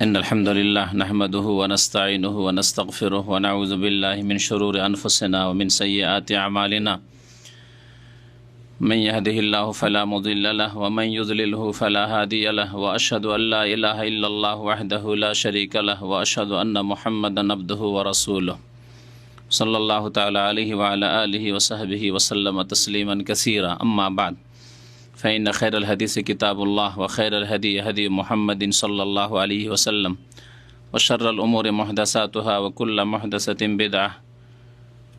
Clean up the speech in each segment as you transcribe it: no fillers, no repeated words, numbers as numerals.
إن الحمد لله نحمده ونستعينه ونستغفره ونعوذ بالله من شرور أنفسنا ومن سيئات أعمالنا من يهده الله فلا مضل له ومن يضلله فلا هادي له وأشهد أن لا إله إلا الله وحده لا شريك له وأشهد أن محمدا عبده ورسوله صلى الله تعالى عليه وعلى آله وصحبه وسلم تسليما كثيرا أما بعد فإن خير الحديث كتاب الله وخير الهدي هدي محمد صلى الله عليه وسلم وشر الأمور محدثاتها وكل محدثة بدعة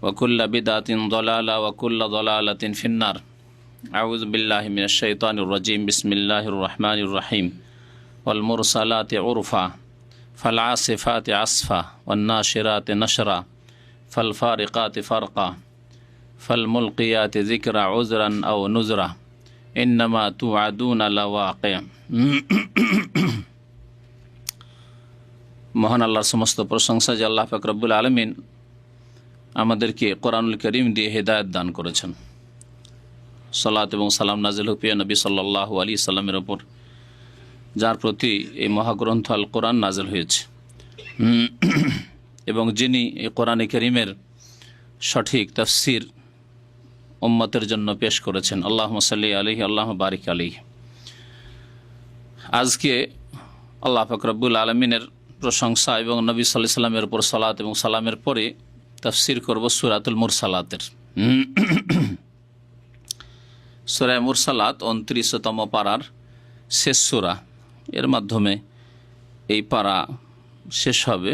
وكل بدعة ضلالة وكل ضلالة في النار أعوذ بالله من الشيطان الرجيم بسم الله الرحمن الرحيم والمرسلات عرفا فالعاصفات عصفا والناشرات نشرا فالفارقات فرقا فالملقيات ذكرا عذرا أو نذرا ইন্নামা তুআদুনা লাওয়াকি। মহান আল্লাহর সমস্ত প্রশংসা যে আল্লাহ পাক রব্বুল আলামিন আমাদেরকে কোরআনুল কারীম দিয়ে হেদায়েত দান করেছেন। সালাত এবং সালাম নাজিল হোক প্রিয় নবী সাল্লাল্লাহু আলাইহি সাল্লামের ওপর, যার প্রতি এই মহাগ্রন্থ আল কোরআন নাজিল হয়েছে এবং যিনি এই কোরআনে কারীমের সঠিক তাফসীর উম্মতের জন্য পেশ করেছেন। আল্লাহুম্মা সাল্লি আলাইহি আল্লাহুম্মা বারিক আলাইহি। আজকে আল্লাহ পাক রব্বুল আলামিনের প্রশংসা এবং নবী সাল্লাল্লাহু আলাইহি সাল্লামের উপর সালাত এবং সালামের পরে তাফসীর করব সূরাতুল মুরসালাতের। সূরা মুরসালাত 29তম পারার শেষ সূরা। এর মাধ্যমে এই পারা শেষ হবে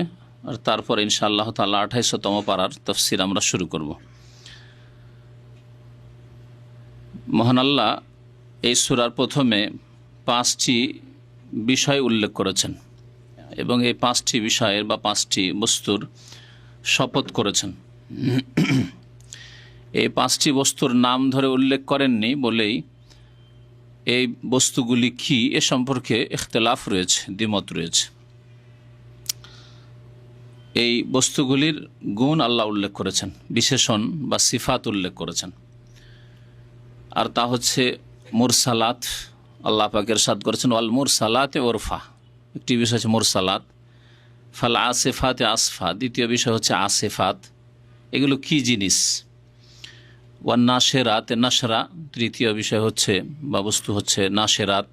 আর তারপর ইনশাআল্লাহ তাআলা 28তম পারার তাফসীর আমরা শুরু করব। মহান আল্লাহ এই সূরার প্রথমে 5টি বিষয় উল্লেখ করেছেন এবং এই 5টি বিষয়ের বা 5টি বস্তুর শপথ করেছেন। এই 5টি বস্তুর নাম ধরে উল্লেখ করেননি বলেই এই বস্তুগুলি কি এ সম্পর্কে ইখতিলাফ রয়েছে, দ্বিমত রয়েছে। এই বস্তুগুলির গুণ আল্লাহ উল্লেখ করেছেন, বিশেষণ বা সিফাত উল্লেখ করেছেন, আর তা হচ্ছে মুরসালাত। আল্লাহ পাক ইরশাদ করেছেন ওয়াল মুরসালাতে ওরফা। একটি বিষয় হচ্ছে মুরসালাত, ফাল আসিফাতে আসফা। দ্বিতীয় বিষয় হচ্ছে আসিফাত, এগুলো কি জিনিস। ওয়ান নাশেরাতে নাশরা, তৃতীয় বিষয় হচ্ছে বা বস্তু হচ্ছে নাশেরাত।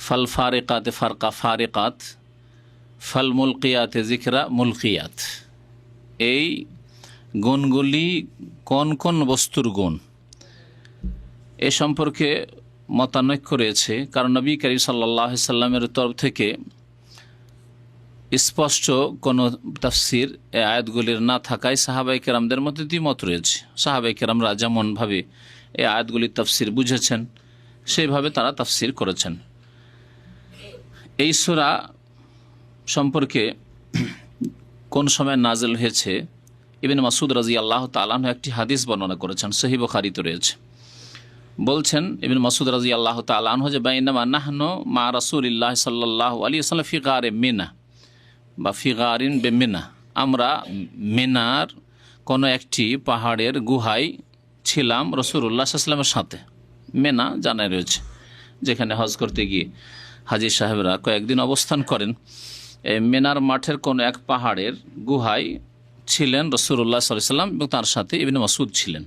ফাল ফারিকাতে ফারকা ফারিকাত, ফাল মুলকিয়াতে যিকরা মুলকিয়াত। এই গুণগুলি কোন কোন বস্তুর গুণ এ সম্পর্কে মতানৈক্য রয়েছে, কারণ নবী করিম সাল্লাল্লাহু আলাইহি সাল্লামের তরফ থেকে স্পষ্ট কোনো তাফসীর এই আয়াতগুলির না থাকায় সাহাবায়ে কেরামদের মধ্যে দ্বিমত রয়েছে। সাহাবায়ে কেরামরা যেমনভাবে এই আয়াতগুলির তাফসীর বুঝেছেন সেইভাবে তারা তাফসীর করেছেন। এই সূরা সম্পর্কে কোন সময় নাজিল হয়েছে ইবনে মাসউদ রাদিয়াল্লাহু তাআলা আনহু একটি হাদিস বর্ণনা করেছেন, সহিহ বুখারীতে রয়েছে। বলছেন ইবনে মাসউদ রাদিয়াল্লাহু তাআলা আনহু যে বাইনামা নাহনু মা রাসূলিল্লাহ সাল্লাল্লাহু আলাইহি ওয়াসাল্লাম ফি গারে মিনা বা ফি গারিন বিমিনা, আমরা মিনার কোনো একটি পাহাড়ের গুহায় ছিলাম রাসূলুল্লাহ সাল্লাল্লাহু আলাইহি ওয়াসাল্লামের সাথে। মিনা জানাই রয়েছে যেখানে হজ করতে গিয়ে হাজী সাহেবরা কয়েকদিন অবস্থান করেন। এই মিনার মাঠের কোনো এক পাহাড়ের গুহায় ছিলেন রাসূলুল্লাহ সাল্লাল্লাহু আলাইহি ওয়াসাল্লাম এবং তার সাথে ইবনে মাসউদ ছিলেন।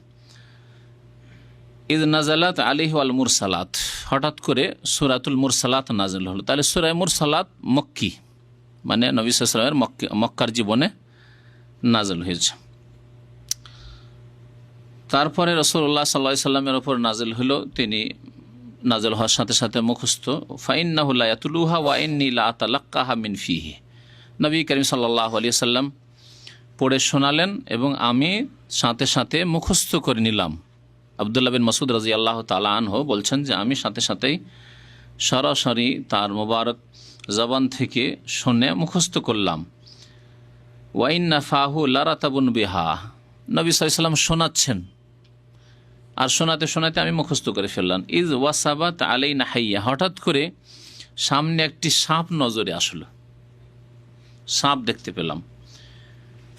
ইদ নাজালাত আলাইহি ওয়াল মুরসালাত, হঠাৎ করে সূরাতুল মুরসালাত নাজিল হলো। তাহলে সূরা মুরসালাত মক্কি, মানে নবী সাল্লাল্লাহু আলাইহি ওয়াসাল্লামের মক্কার জীবনে নাজিল হয়েছে। তারপরে রাসূলুল্লাহ সাল্লাল্লাহু আলাইহি ওয়াসাল্লামের উপর নাজিল হলো, তিনি নাজিল হওয়ার সাথে সাথে মুখস্থ। ফাইন্নাহু লা ইয়াতলুহা ওয়া ইন্নী লা আতালাক্কাহা মিন ফিহি। নবী করিম সাল্লাল্লাহু আলাইহি ওয়াসাল্লাম পড়ে শোনালেন এবং আমি সাথে সাথে মুখস্থ করে নিলাম। আব্দুল্লাহ বিন মাসউদ রাদিয়াল্লাহু তাআলা আনহু বলছেন যে আমি সাথে সাথেই সরাসরি তার মোবারক জবান থেকে শুনে মুখস্থ করলাম। ওয়া ইন্না ফাহু লারাতাবুন বিহা, নবী সাল্লাল্লাহু আলাইহি ওয়াসাল্লাম শোনাচ্ছেন আর শোনাতে শোনাতে আমি মুখস্থ করে ফেললাম। ইজ ওয়াসাবাত আলাইনা হাইয়া, হঠাৎ করে সামনে একটি সাপ নজরে আসলো, সাপ দেখতে পেলাম।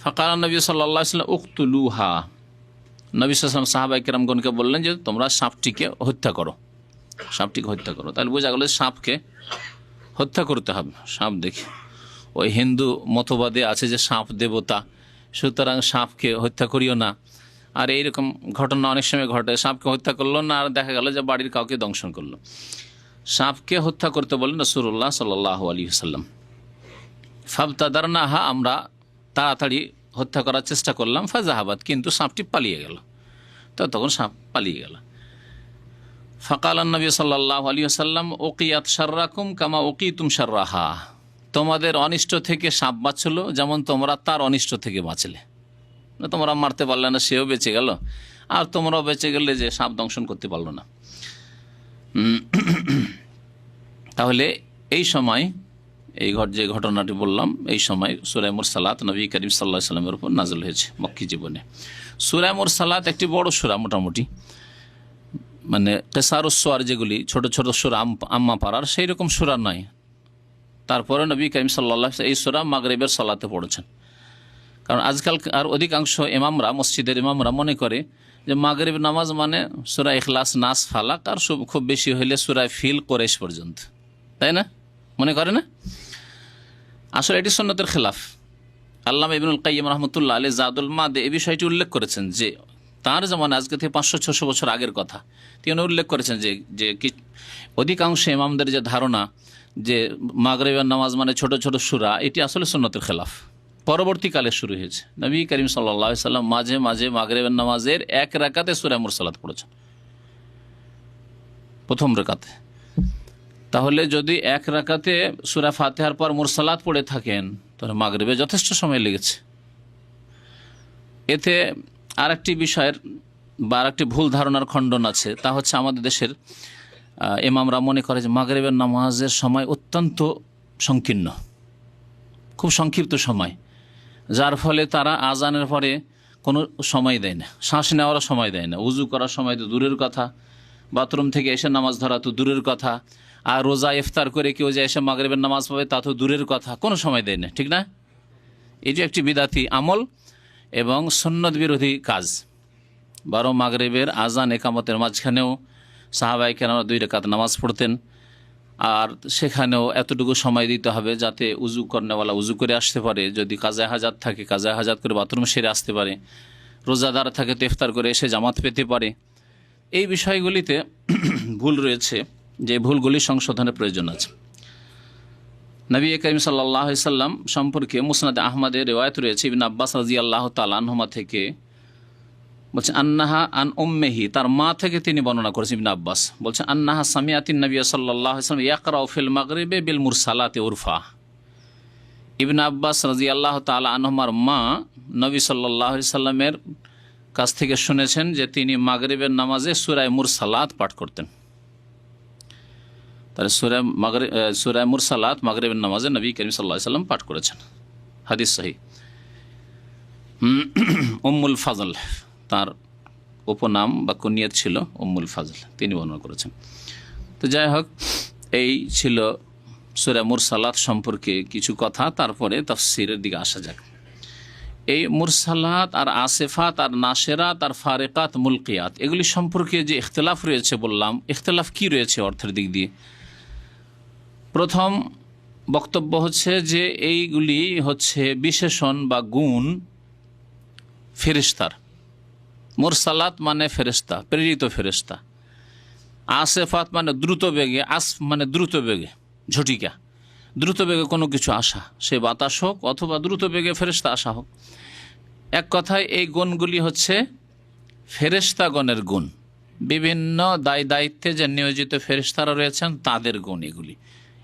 ফাকালা নবী সাল্লাল্লাহু আলাইহি ওয়াসাল্লাম উকতুলুহা, নবী সাল্লাল্লাহু আলাইহি ওয়াসাল্লাম সাহাবায়ে কেরামগণকে বললেন যে তোমরা সাপটিকে হত্যা করো, সাপটিকে হত্যা করো। তাহলে বোঝা গেল সাপকে হত্যা করতে হবে। সাপ দেখে ওই হিন্দু মতবাদে আছে যে সাপ দেবতা, সুতরাং সাপকে হত্যা করিও না। আর এইরকম ঘটনা অনেক সময় ঘটে, সাপকে হত্যা করলো না আর দেখা গেল যে বাড়ির কাউকে দংশন করলো। সাপকে হত্যা করতে বলেন রাসূলুল্লাহ সাল্লাল্লাহু আলাইহি ওয়াসাল্লাম। ফাবতাদারনাহা, আমরা তাড়াতাড়ি হত্যা করার চেষ্টা করলাম। ফাজাহাবাত, কিন্তু সাপটি পালিয়ে গেল। তখন সাপ পালিয়ে গেল। ফাকাল নবী সাল্লাল্লাহু আলাইহি ওয়াসাল্লাম উকিয়াত শাররাকুম কামা উকিতুম শাররাহা, তোমাদের অনিষ্ট থেকে সাপ বাঁচলো যেমন তোমরা তার অনিষ্ট থেকে বাঁচলে। তোমরা মারতে পারলে না, সেও বেঁচে গেল, আর তোমরাও বেঁচে গেলে যে সাপ দংশন করতে পারলো না। তাহলে এই সময় যে ঘটনাটি বললাম, এই সময় সূরা মুরসালাত নবী করিম সাল্লাল্লাহু আলাইহি ওয়াসাল্লামের উপর নাযিল হয়েছে মক্কি জীবনে। সূরা মুরসালাত একটি বড় সূরা, মোটামুটি মানে কিসারুস সুওয়ার, যেগুলি ছোট ছোট সূরা আম্মা পাড়ার, সেই রকম সূরা নয়। তারপরে নবী করিম সাল্লাল্লাহু আলাইহি ওয়াসাল্লাম এই সূরা মাগরিবের সালাতে পড়েছেন। কারণ আজকাল আর অধিকাংশ ইমামরা, মসজিদের ইমামরা মনে করে যে মাগরিব নামাজ মানে সূরা ইখলাস, নাস, ফালাক, আর খুব বেশি হইলে সূরা ফিল, কুরাইশ পর্যন্ত, তাই না? মনে করে না? আসলে এটি সুন্নতের খেলাফ। আল্লামা ইবনুল কাইয়্যিম রাহমাতুল্লাহ আলাইহি জাদুল মাদে এই বিষয়টি উল্লেখ করেছেন যে তার জামানা, আজকে থেকে 500-600 বছর আগের কথা, তিনি উল্লেখ করেছেন যে অধিকাংশ ইমামদের যে ধারণা যে মাগরিবের নামাজ মানে ছোট ছোট সূরা, এটি আসলে সুন্নতের খেলাফ। পরবর্তীকালে শুরু হয়েছে। নবী করিম সাল্লাল্লাহু আলাইহি ওয়াসাল্লাম মাঝে মাঝে মাগরিবের নামাজের এক রাকাতে সূরা মুরসালাত পড়েছেন, প্রথম রাকাতে। তাহলে যদি এক রাকাতে সূরা ফাতিহার পর মুরসালাত পড়ে থাকেন, তাহলে মাগরিবে যথেষ্ট সময় লেগেছে। এতে আরেকটি বিষয়ের বা আরেকটি ভুল ধারণার খণ্ডন আছে, তা হচ্ছে আমাদের দেশের ইমামরা মনে করে যে মাগরিবের নামাজের সময় অত্যন্ত সংকীর্ণ, খুব সংক্ষিপ্ত সময়, যার ফলে তারা আজানের পরে কোনো সময় দেয় না, শ্বাস নেওয়ারও সময় দেয় না, উজু করার সময় তো দূরের কথা, বাথরুম থেকে এসে নামাজ ধরা তো দূরের কথা, আর রোজা ইফতার করে কেউ যে এসে মাগরিবের নামাজ পড়বে তা তো দূরের কথা, কোনো সময় দেয় না, ঠিক না? এটি একটি বিদাতি আমল এবং সুন্নত বিরোধী কাজ। বরং মাগরিবের আজান একামতের মাঝখানেও সাহাবায়ে কেরাম 2 রাকাত নামাজ পড়তেন, আর সেখানেও এতটুকু সময় দিতে হবে যাতে উজু করনেওয়ালা উজু করে আসতে পারে, যদি কাজায়ে হাজাত থাকে কাজায়ে হাজাত করে বাথরুম সেরে আসতে পারে, রোজাদার থাকে তো ইফতার করে এসে জামাত পেতে পারে। এই বিষয়গুলিতে ভুল রয়েছে, যে ভুলগুলি সংশোধনের প্রয়োজন আছে। নবী করিম সাল্লাল্লাহু আলাইহি ওয়াসাল্লাম সম্পর্কে মুসনাদে আহমদের রিওয়ায়াত রয়েছে, ইবনে আব্বাস রাদিয়াল্লাহু তাআলা আনহুমা থেকে বলছে আন্নাহা আন উম্মিহি, তার মা থেকে তিনি বর্ণনা করেছেন। ইবনে আব্বাস বলছে আন্নাহা সামিআতিন নবী সাল্লাল্লাহু আলাইহি ওয়াসাল্লাম ইয়াকরাউ ফিল মাগরিবি বিল মুরসালাতি উরফা। ইবনে আব্বাস রাদিয়াল্লাহু তাআলা আনহুমার মা নবী সাল্লাল্লাহু আলাইহি ওয়াসাল্লামের কাছ থেকে শুনেছেন যে তিনি মাগরিবের নামাজে সূরা মুরসালাত পাঠ করতেন। তাহলে সূরা মুরসালাত মাগরিবের নামাজে নবী করিম সাল্লাল্লাহু আলাইহি ওয়াসাল্লাম পাঠ করেছেন, হাদিস সহিহ। উম্মুল ফাজল তার উপনাম বা কুনিয়ত ছিল, উম্মুল ফাজল, তিনি বর্ণনা করেছেন। তো যাই হোক, এই ছিল সূরা মুরসালাত সম্পর্কে কিছু কথা। তারপরে তাফসীরের দিকে আসা যাক। এই মুরসালাত আর আসিফাত আর নাশেরাত আর ফারিকাত মুলকিয়াত, এগুলি সম্পর্কে যে ইখতিলাফ রয়েছে বললাম, ইখতিলাফ কি রয়েছে অর্থের দিক দিয়ে? প্রথম বক্তব্য হচ্ছে যে এইগুলি হচ্ছে বিশেষণ বা গুণ ফেরেশতার। মুরসালাত মানে ফেরেশতা, প্রেরিত ফেরেশতা। আসিফাত মানে দ্রুত বেগে, আসফ মানে দ্রুত বেগে, ঝটিকা, দ্রুত বেগে কোনো কিছু আসা, সে বাতাস হোক অথবা দ্রুত বেগে ফেরেশতা আসা হোক। এক কথায় এই গুণগুলি হচ্ছে ফেরেশতাগণের গুণ, বিভিন্ন দায়িত্বে যে নিয়োজিত ফেরেশতারা রয়েছেন তাদের গুণ এগুলি।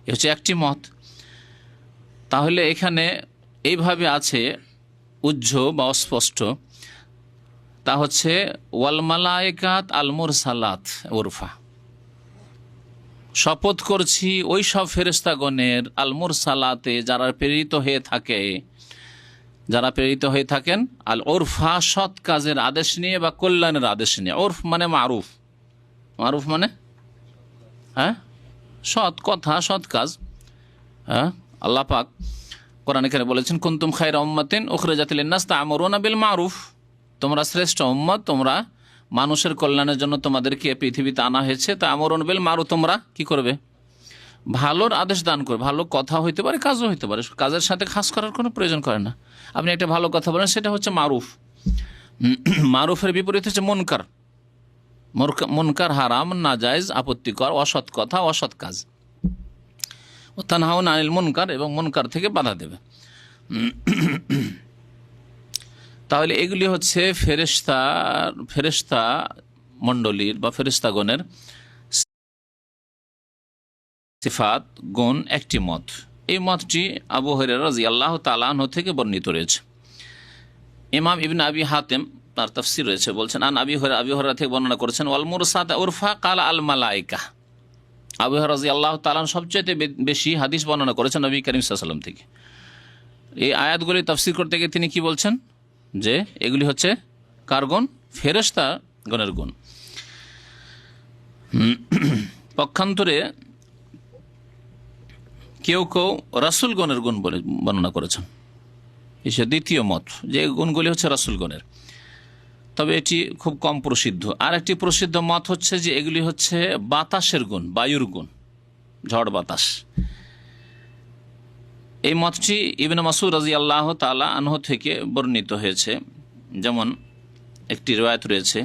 এ হচ্ছে একটি মত। তাহলে এখানে এইভাবে আছে উজ্জ্ব বা অস্পষ্ট, তা হচ্ছে ওয়াল মালায়েকাত আল মুরসালাত উরফা, শপথ করছি ওই সব ফেরেশতাগণের আল মুরসালাতে যারা প্রেরিত হয়ে থাকেন আল উরফা, সৎ কাজের আদেশ নিয়ে বা কল্যাণের আদেশ নিয়ে। উরফ মানে মারুফ, মারুফ মানে সৎ কথা, সৎ কাজ। আল্লাহ পাক কোরআনে এখানে বলেছেন কুনতুম খায়রা উম্মাতিন উখরিজাত লিন-নাস তা'মুরুনা বিল মারুফ, তোমরা শ্রেষ্ঠ উম্মত, তোমরা মানুষের কল্যাণের জন্য তোমাদেরকে পৃথিবীতে আনা হয়েছে। তা'মুরুনা বিল মারুফ, তোমরা কি করবে? ভালোর আদেশ দান করে। ভালো কথা হইতে পারে, কাজও হইতে পারে, কাজের সাথে খাস করার কোনো প্রয়োজন করে না। আপনি একটা ভালো কথা বলেন, সেটা হচ্ছে মারুফ। মারুফের বিপরীত হচ্ছে মুনকার। মুনকার হারাম, নাজায়েজ, আপত্তিকর, অসৎ কথা, অসৎ কাজ। ও তানহাউনা আনিল মুনকার, এবং মুনকার থেকে বাধা দেবে। তাহলে এগুলি হচ্ছে ফেরেশতা মণ্ডলীর বা ফেরেশতাগণের সিফাত, গুণ, একটি মত। এই মতটি আবু হুরায়রা রাদিয়াল্লাহু তাআলা আনহু থেকে বর্ণিত রয়েছে। ইমাম ইবনে আবি হাতেম তার তাফসীর রয়েছে, বলছেন আন আবি হুরায়রা থেকে বর্ণনা করেছেন, ওয়াল মুরসাত উরফা কালা আল মালাইকা। আবু হুরায়রা রাদিয়াল্লাহু তাআলা সবচেয়ে বেশি হাদিস বর্ণনা করেছেন নবী করিম সাল্লাল্লাহু আলাইহি ওয়াসাল্লাম থেকে। এই আয়াতগুলি তাফসীর করতে গিয়ে তিনি কি বলছেন, যে এগুলি হচ্ছে কার গুণ? ফেরেশতা গণের গুণ। পক্ষান্তরে কেউ কেউ রাসূলগণের গুণ বলে বর্ণনা করেছেন। এসে দ্বিতীয় মত, যে গুণগুলি হচ্ছে রাসূলগণের, তবে এটি খুব কম প্রসিদ্ধ। আর একটি প্রসিদ্ধ মত হচ্ছে যে এগুলি হচ্ছে বাতাসের গুণ, বায়ুর গুণ, ঝড় বাতাস। এই মতটি ইবনে মাসউদ রাদিয়াল্লাহু তাআলা আনহু থেকে বর্ণিত হয়েছে। যেমন একটি riwayat রয়েছে,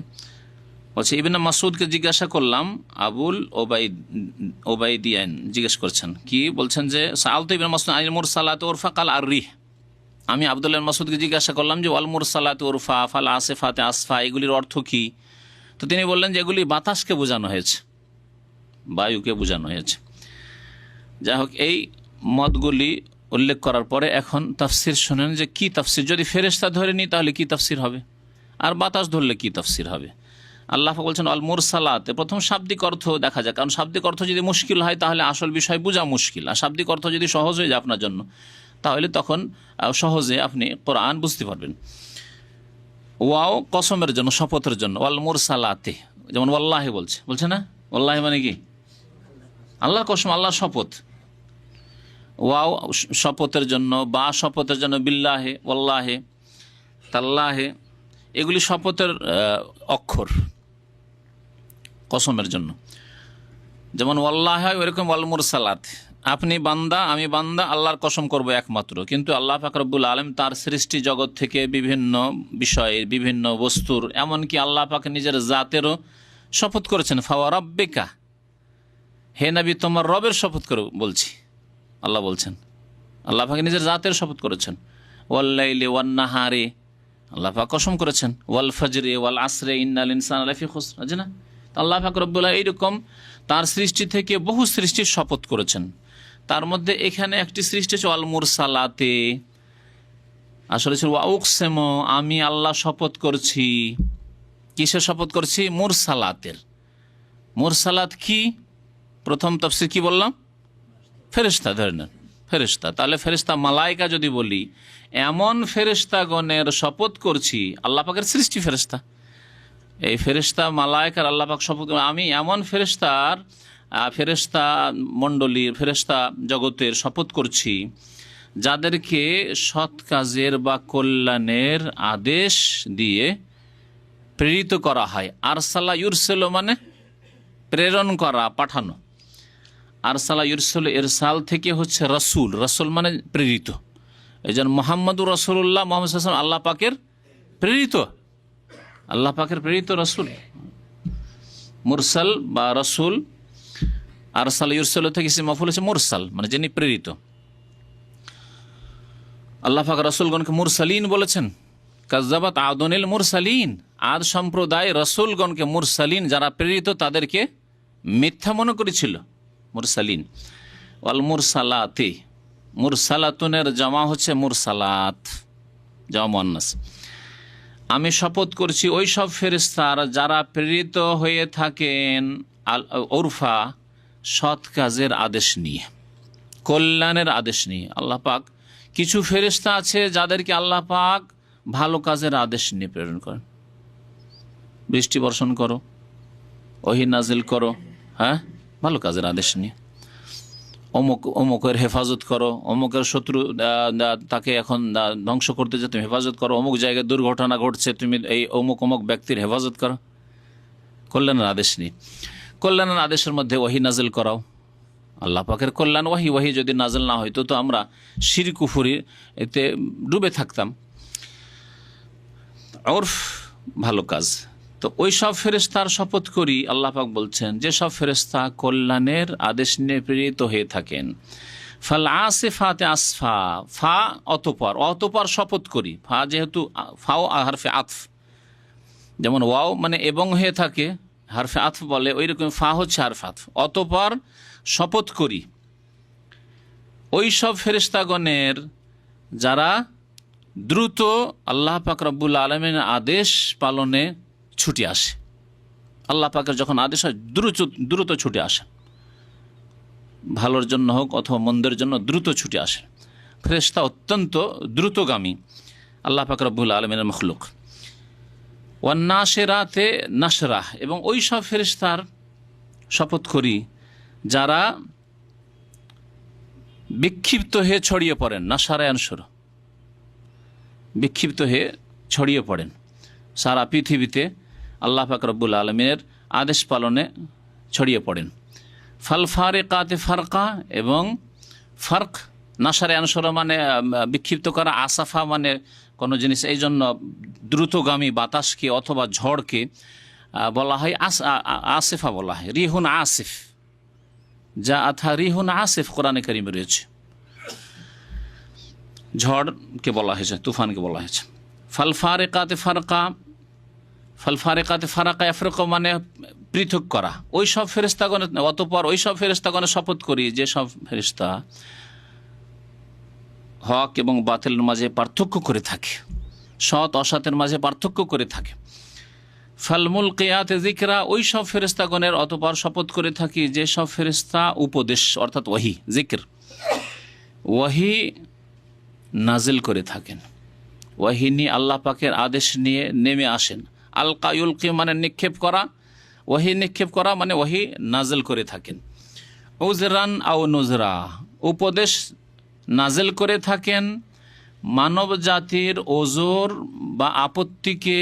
বলছে ইবনে মাসউদকে জিজ্ঞাসা করলাম, আবুল ওবাইদিয়ান জিজ্ঞেস করছেন, কি বলছেন, যে সাআলতু ইবনে মাসউদ আনিল মুরসালাত উরফা কাল আর-রিহ। আমি আব্দুল্লাহ মাসউদকে জিজ্ঞাসা করলাম যে ওয়াল মুরসালাত উরফা ফাল আসিফাতে আসফা, এগুলির অর্থ কি? তো তিনি বললেন যে এগুলি বাতাসকে বোঝানো হয়েছে, বায়ুকে বোঝানো হয়েছে। যাই হোক, এই মতগুলি উল্লেখ করার পরে এখন তাফসির শোনেন যে কি তাফসির। যদি ফেরেশতা ধরে নিই তাহলে কি তাফসির হবে, আর বাতাস ধরলে কি তাফসির হবে। আল্লাহ বলছেন আল মুরসালাতে, প্রথম শাব্দিক অর্থ দেখা যায়, কারণ শাব্দিক অর্থ যদি মুশকিল হয় তাহলে আসল বিষয় বোঝা মুশকিল, আর শাব্দিক অর্থ যদি সহজ হয়ে যায় আপনার জন্য, তাহলে তখন সহজে আপনি কোরআন বুঝতে পারবেন। ওয়াও কসমের জন্য, শপথের জন্য, ওয়াল মুরসালাতে, যেমন ওয়াল্লাহি বলছে না, ওয়াল্লাহি মানে কি? আল্লাহর কসম, আল্লাহর শপথ। ওয়াও শপথের জন্য, বা শপথের জন্য, বিল্লাহে, ওয়াল্লাহে, তাল্লাহে, এগুলি শপথের অক্ষর কসমের জন্য। যেমন ওয়াল্লাহ হয়, ওইরকম ওয়াল মুরসালাত, আপনি বান্দা, আমি বান্দা, আল্লাহর কসম করব একমাত্র। কিন্তু আল্লাহ পাক রব্বুল আলামিন তার সৃষ্টি জগৎ থেকে বিভিন্ন বিষয়ে, বিভিন্ন বস্তুর, এমনকি আল্লাহ পাক নিজের জাতেরও শপথ করেছেন। ফাওয়া রাব্বিকা, হে নবী তোমার রবের শপথ করে বলছি, আল্লাহ বলছেন। আল্লাহ পাক নিজের জাতের শপথ করেছেন। ওয়াল লাইলি ওয়ান নাহারি, আল্লাহ পাক কসম করেছেন। ওয়াল ফজরে ওয়াল আসরে ইন্নাল ইনসানা লাফি খুসর, আছে না? আল্লাহ পাক রব্বুল আলামিন এইরকম তার সৃষ্টি থেকে বহু সৃষ্টির শপথ করেছেন। তার মধ্যে এখানে একটি সৃষ্টি হচ্ছে ওয়াল মুরসালাতে, আসলে ছিল ওয়া উকসিমু, আমি আল্লাহ শপথ করছি। কিসের শপথ করছি? মুরসালাতের। মুরসালাত কি? প্রথম তাফসীর কি বললাম? ফেরেশতা ধরে নেন, ফেরেশতা। তাহলে ফেরেশতা মালাইকা যদি বলি, এমন ফেরেশতাগণের শপথ করছি, আল্লাহ পাকের সৃষ্টি ফেরেশতা, এই ফেরেশতা মালাইকার আল্লাহ পাক শপথ, আমি এমন ফেরেশতা মণ্ডলীর, ফেরেশতা জগতের শপথ করছি যাদেরকে সৎ কাজের বা কল্যাণের আদেশ দিয়ে প্রেরিত করা হয়। আরসালা ইউরসেলো মানে প্রেরণ করা, পাঠানো। আরসালা ইউরসেলো, ইরসাল থেকে হচ্ছে রাসূল, রাসূল মানে প্রেরিত। এই জন্য মুহাম্মদুর রাসূলুল্লাহ, মুহাম্মদ সাল্লাল্লাহু আলাইহি ওয়াসাল্লাম আল্লাহ পাকের প্রেরিত, আল্লাহ পাকের প্রেরিত রাসূল। মুরসাল বা রাসূল, আরসাল ইউরসাল থেকে ইসম মাফউল হচ্ছে মুরসাল, মানে যিনি প্রেরিত। আল্লাহ পাক রাসূলগণকে মুরসালিন বলেছেন। কাযযাবাত আদুনিল মুরসালিন, আদ সম্প্রদায় রাসূলগণকে, মুরসালিন যারা প্রেরিত তাদেরকে মিথ্যা মনে করেছিল, মুরসালিন। ওয়াল মুরসালাতি, মুরসালাতুনের জামা হচ্ছে মুরসালাত, জামা মুয়ান্নাস। আমি শপথ করছি ওই সব ফেরেশতার যারা প্রেরিত হয়ে থাকেন আল উরফা, সৎ কাজের আদেশ নিয়ে, কল্যাণের আদেশ নিয়ে। আল্লাহ পাক কিছু ফেরেশতা আছে যাদেরকে আল্লাহ পাক ভালো কাজের আদেশ নিয়ে প্রেরণ করেন। বৃষ্টি বর্ষণ করো, ওহী নাজিল করো, হ্যাঁ, ভালো কাজের আদেশ নিয়ে। অমুকের হেফাজত করো, অমুকের শত্রু তাকে এখন ধ্বংস করতে যে তুমি হেফাজত করো, অমুক জায়গায় দুর্ঘটনা ঘটছে, তুমি এই অমুক ব্যক্তির হেফাজত করো, কল্যাণের আদেশ নিয়ে। কল্যাণের আদেশের মধ্যে ওহী নাজিল করাও, আল্লাহ পাকের কল্যাণ ওয়াহি, ওয়াহি যদি নাজেল না হইতো তো আমরা শিরক কুফরি এতে ডুবে থাকতাম। ওরফ ভালো কাজ। তো ওই সব ফেরেশতার শপথ করি, আল্লাহ পাক বলছেন, যে সব ফেরেশতা কল্যাণের আদেশ নিয়ে প্রেরিত হয়ে থাকেন। ফাল আসিফাতে আসফা, ফা অতপর, অতপর শপথ করি। ফা যেহেতু ফাও হারফে আতফ, যেমন ওয়াও মানে এবং হয়ে থাকে, হারফে আতফ বলে, ওই রকম ফা হচ্ছে হারফে আতফ। অতপর শপথ করি ওই সব ফেরেশতাগণের যারা দ্রুত আল্লাহ পাক রব্বুল আলামিনের আদেশ পালনে ছুটে আসে। আল্লাহ পাকের যখন আদেশ হয় দ্রুত ছুটে আসে, ভালোর জন্য হোক অথবা মন্দের জন্য দ্রুত ছুটে আসে। ফেরেশতা অত্যন্ত দ্রুতগামী আল্লাহ পাক রব্বুল আলামিনের মখলুক। ওয়ান নাশিরাতে নাশরা, এবং ওই সব ফেরেশতার শপথ করি যারা বিক্ষিপ্ত হয়ে ছড়িয়ে পড়েন। নাশারায়ানসুর, বিক্ষিপ্ত হয়ে ছড়িয়ে পড়েন সারা পৃথিবীতে, আল্লাহ পাক রব্বুল আলমিনের আদেশ পালনে ছড়িয়ে পড়েন। ফাল ফারিকাতে ফারকা, এবং ফার্ক নাশারায়ানসুর মানে বিক্ষিপ্ত করা, আসাফা মানে কোনো জিনিস, এই জন্য দ্রুতগামী বাতাসকে অথবা ঝড়কে বলা হয় আসিফা বলা হয়। রিহুন আসিফ, যা আথা রিহুন আসিফ কোরআনে কারিমে রয়েছে, ঝড়কে বলা হয়েছে, তুফানকে বলা হয়েছে। ফাল ফারিকাতে ফারকা, ফাল ফারিকাতে ফারাকা ইয়াফরিকু মানে পৃথক করা। ওই সব ফেরেশতাগণের, অতঃপর ওই সব ফেরেশতাগণের শপথ করি যে সব ফেরেশতা হক এবং বাতিলের মাঝে পার্থক্য করে থাকে, সৎ অসতের মাঝে পার্থক্য করে থাকে। ফাল মুলকিয়াতে যিকরা, ওই সব ফেরেশতাগণের অতঃপর শপথ করে থাকি যে সব ফেরেশতা উপদেশ অর্থাৎ ওয়াহি, যিকর, ওয়াহি নাজিল করে থাকেন। ওয়াহি নিয়ে আল্লাহ পাকের আদেশ নিয়ে নেমে আসেন। আলকা ইউলকি মানে নিক্ষেপ করা, ওয়াহি নিক্ষেপ করা মানে ওয়াহি নাজিল করে থাকেন। উজরান আও নুজরা, উপদেশ নাজিল করে থাকেন মানব জাতির ওজর বা আপত্তিকে,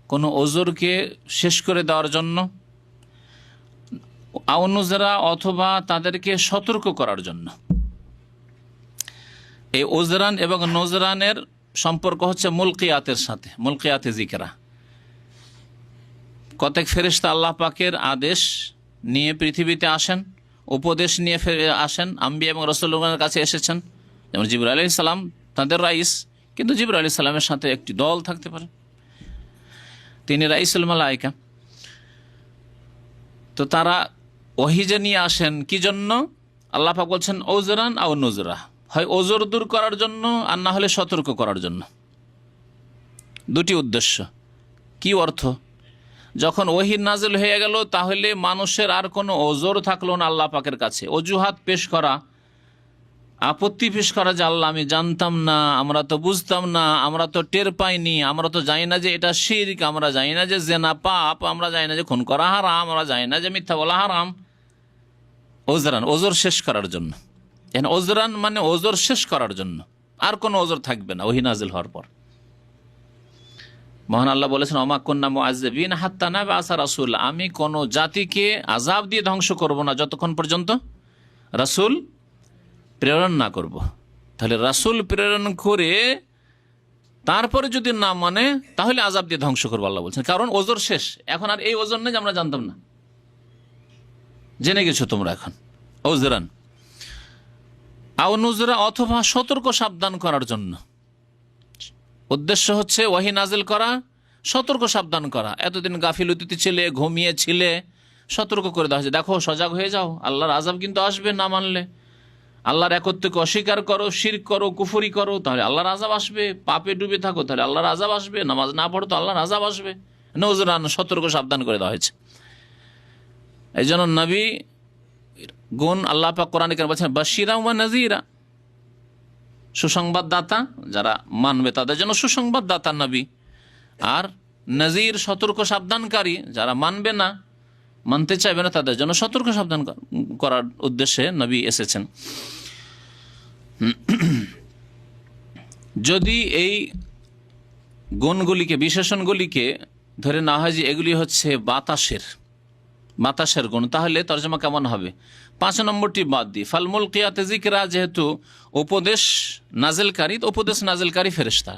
কোনো ওজরকে শেষ করে দেওয়ার জন্য, আও নুজরা অথবা তাদেরকে সতর্ক করার জন্য। এই ওজরান এবং নজরানের সম্পর্ক হচ্ছে মুলকিয়াতের সাথে, মুলকিয়াতে যিকরা। কতক ফেরেশতা আল্লাহ পাকের আদেশ নিয়ে পৃথিবীতে আসেন, উপদেশ নিয়ে আসেন, আম্বিয়া এবং রাসূলগণের কাছে এসেছেন, যেমন জিবরাইল আলাইহিস সালাম তাদের রাইস, কিন্তু জিবরাইল আলাইহিস সালামের সাথে একটি দল থাকতে পারে, তিনি রাইসুল মালায়েকা। তো তারা ওহী যে নিয়ে আসেন কি জন্য? আল্লাহ পাক বলছেন ওজরান আও নুজরা, হয় ওজর দূর করার জন্য আর না হলে সতর্ক করার জন্য। দুটি উদ্দেশ্য। কি অর্থ? যখন ওহী নাজিল হয়ে গেল তাহলে মানুষের আর কোনো ওজর থাকলো না আল্লাহ পাকের কাছে, অজুহাত পেশ করা, আপত্তি পেশ করা যে আল্লাহ আমি জানতাম না, আমরা তো বুঝতাম না, আমরা তো টের পাইনি, আমরা তো জানি না যে এটা শিরক, আমরা জানি না যে জেনা পাপ, আমরা জানি না যে খুন করা হারাম, আমরা জানি না যে মিথ্যা বলা হারাম। ওজরান, ওজর শেষ করার জন্য। ওজরান মানে ওজর শেষ করার জন্য, আর কোনো ওজর থাকবে না ওহী নাজিল হওয়ার পর। মহান আল্লাহ বলেছেন ওমা কুন্না মুআযযিবিন হাত্তা নাবআসা রাসূল, আমি কোনো জাতিকে আযাব দিয়ে ধ্বংস করব না যতক্ষণ পর্যন্ত রাসূল প্রেরণ না করব। তাহলে রাসূল প্রেরণ করে তারপরে যদি না মানে তাহলে আযাব দিয়ে ধ্বংস করবো আল্লাহ বলছেন, কারণ ওজর শেষ। এখন আর এই ওজর নেই যে আমরা জানতাম না, জেনে গেছো তোমরা এখন। ওজরান আও নুজরা অথবা সতর্ক সাবধান করার জন্য। উদ্দেশ্য হচ্ছে ওয়াহি নাজিল করা, সতর্ক সাবধান করা। এতদিন গাফিলতিতে ছিলে, ঘুমিয়েছিলে, সতর্ক করে দেওয়া হয়েছে, দেখো সজাগ হয়ে যাও, আল্লাহর আযাব কিন্তু আসবে না মানলে। আল্লাহর একত্বকে অস্বীকার করো, শিরক করো, কুফরি করো, তাহলে আল্লাহর আযাব আসবে। পাপে ডুবে থাকো, তাহলে আল্লাহর আযাব আসবে। নামাজ না পড়ো তো আল্লাহর আযাব আসবে। নজরান, সতর্ক সাবধান করে দেওয়া হয়েছে। এই জন্য নবী গুণ আল্লাহ পাক কোরআনে কারিমে বলেছেন বাশিরা ওয়া নাযিরা, সুসংবাদদাতা, যারা মানবে তাদের জন্য সুসংবাদদাতা নবী, আর নজির সতর্ক সাবধানকারী, যারা মানবে না, মানতে চাইবে না, তাদের জন্য সতর্ক সাবধান করার উদ্দেশ্যে নবী এসেছেন। যদি এই গুণগুলিকে, বিশেষণগুলিকে ধরে না হয় যে এগুলি হচ্ছে বাতাসের, বাতাসের গুণ, তাহলে তর্জমা কেমন হবে? 5 নম্বরটি বাদ দিই। ফাল মুলকিয়াতে যিকরা, যেহেতু উপদেশ নাজিলকারী, তো উপদেশ নাজিলকারী ফেরেশতা।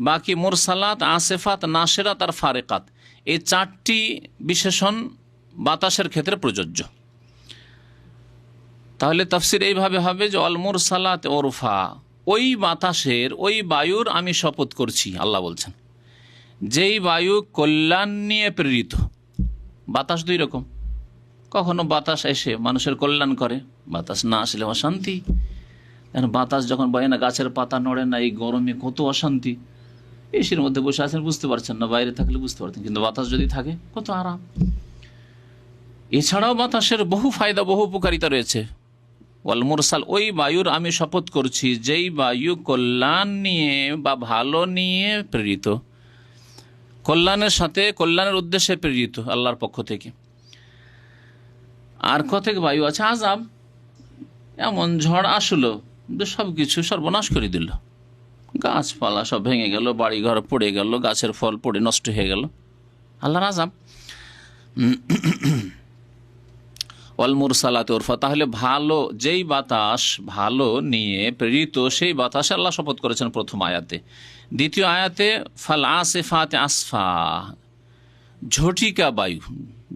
বাকি মুরসালাত, আসিফাত, নাশিরাত আর ফারিকাত, এই 4টি বিশেষণ বাতাসের ক্ষেত্রে প্রযোজ্য। তাহলে তাফসির এইভাবে হবে যে অল মুরসালাত ওরফা, ওই বাতাসের, ওই বায়ুর আমি শপথ করছি, আল্লাহ বলছেন, যেই বায়ু কল্যাণ নিয়ে প্রেরিত। বাতাস 2 রকম, কখনো বাতাস এসে মানুষের কল্যাণ করে, বাতাস না আসলে অশান্তি। বাতাস যখন বয় না, গাছের পাতা নড়ে না, এই গরমে কত অশান্তি। এসির মধ্যে বসে আছেন, বুঝতে পারছেন না, বাইরে থাকলে বুঝতে পারতেন, কিন্তু বাতাস যদি থাকে কত আরাম। এছাড়াও বাতাসের বহু ফায়দা, বহু উপকারিতা রয়েছে। ওয়াল মুরসাল, ওই বায়ুর আমি শপথ করছি যেই বায়ু কল্যাণ নিয়ে বা ভালো নিয়ে প্রেরিত, কল্যাণের সাথে, কল্যাণের উদ্দেশ্যে প্রেরিত আল্লাহর পক্ষ থেকে। আর কতক বায়ু আছে আযাব, এমন ঝড় আসলো সব কিছু সর্বনাশ করে দিল, গাছপালা সব ভেঙে গেল, বাড়িঘর পড়ে গেল, গাছের ফল পড়ে নষ্ট হয়ে গেল, আল্লাহর আযাব। ওয়াল মুরসালাত উরফা, তাহলে ভালো, যেই বাতাস ভালো নিয়ে প্রেরিত, সেই বাতাসে আল্লাহ শপথ করেছেন প্রথম আয়াতে। দ্বিতীয় আয়াতে ফাল আসিফাত আসফা, ঝটিকা বায়ু,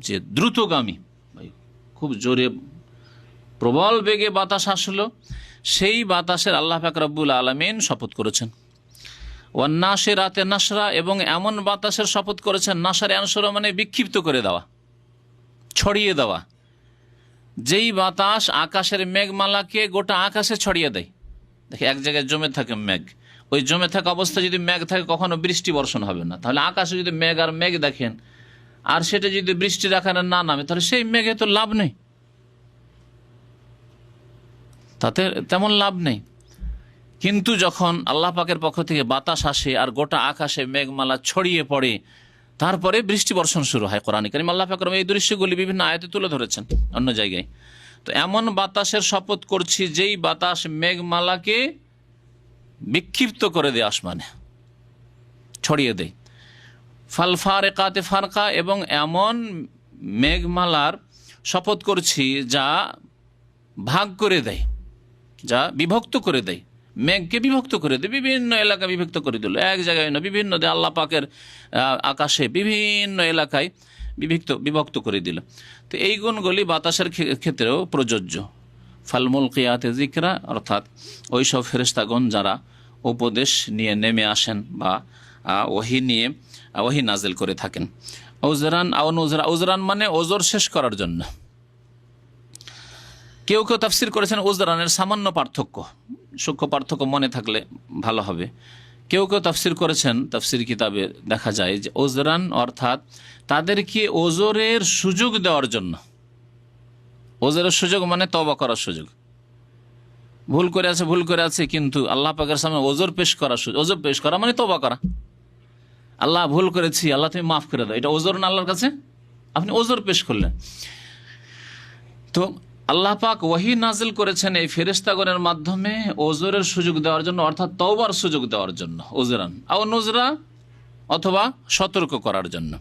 যে দ্রুতগামী বায়ু, খুব জোরে প্রবল বেগে বাতাস আসলো, সেই বাতাসের আল্লাহ পাক রব্বুল আলামিন শপথ করেছেন। ওয়ান নাশিরাতে নাশরা, এবং এমন বাতাসের শপথ করেছেন, নাশারে আনসরা মানে বিক্ষিপ্ত করে দেওয়া, ছড়িয়ে দেওয়া, যেই বাতাস আকাশের মেঘমালাকে গোটা আকাশে ছড়িয়ে দেয়। দেখে এক জায়গায় জমে থাকে মেঘ, ওই জমে থাকা অবস্থায় যদি মেঘ থাকে কখনো বৃষ্টি বর্ষণ হবে না। তাহলে আকাশে যদি মেঘ আর মেঘ দেখেন, আর সেটা যদি বৃষ্টির আকারে না নামে, তাহলে সেই মেঘে তো লাভ নেই, তাতে তেমন লাভ নেই। কিন্তু যখন আল্লাহ পাকের পক্ষ থেকে বাতাস আসে আর গোটা আকাশে মেঘমালা ছড়িয়ে পড়ে, তারপরে বৃষ্টি বর্ষণ শুরু হয়। কোরআন কারীম আল্লাহ পাক এই দৃশ্যগুলি বিভিন্ন আয়াতে তুলে ধরেছেন অন্য জায়গায়। তো এমন বাতাসের শপথ করছি যেই বাতাস মেঘমালাকে বিক্ষিপ্ত করে দেয়, আসমানে ছড়িয়ে দেয়। ফাল ফারিকাতে ফারকা, এবং এমন মেঘমালার শপথ করছি যা ভাগ করে দেয়, যা বিভক্ত করে দেয়, মেঘকে বিভক্ত করে দেয়, বিভিন্ন এলাকা বিভক্ত করে দিল, এক জায়গায় না, বিভিন্ন আল্লাহ পাকের আকাশে বিভিন্ন এলাকায় বিভক্ত করে দিল। তো এই গুণগুলি বাতাসের ক্ষেত্রেও প্রযোজ্য। ফাল মুলকিয়াতে যিকরা, অর্থাৎ ওই সব ফেরেশতাগণ যারা উপদেশ নিয়ে নেমে আসেন বা ওহী নিয়ে ওহী নাজিল করে থাকেন। ওজরান আও নুজরা, ওজরান মানে ওজর শেষ করার জন্য। কেউ কেউ তাফসির করেছেন ওজরানের সামান্য পার্থক্য, সূক্ষ্ম পার্থক্য মনে থাকলে ভালো হবে। কেউ কেউ তাফসির করেছেন, তাফসির কিতাবে দেখা যায় যে ওজরান অর্থাৎ তাদেরকে ওজরের সুযোগ দেওয়ার জন্য। ওজরের সুযোগ মানে তওবা করার সুযোগ। ভুল করে আছে, কিন্তু আল্লাহ পাকের সামনে ওজর পেশ করা, ওজর পেশ করা মানে তওবা করা। আল্লাহ ভুল করেছি, আল্লাহ তুমি মাফ করে দাও, এটা ওজর না আল্লাহর কাছে, আপনি ওজর পেশ করলেন। তো আল্লাহ পাক ওহী নাজিল করেছেন এই ফেরেশতাগণের মাধ্যমে ওজরের সুযোগ দেওয়ার জন্য, অর্থাৎ তওবার সুযোগ দেওয়ার জন্য। ওজরান আও নুজরা, অথবা সতর্ক করার জন্য।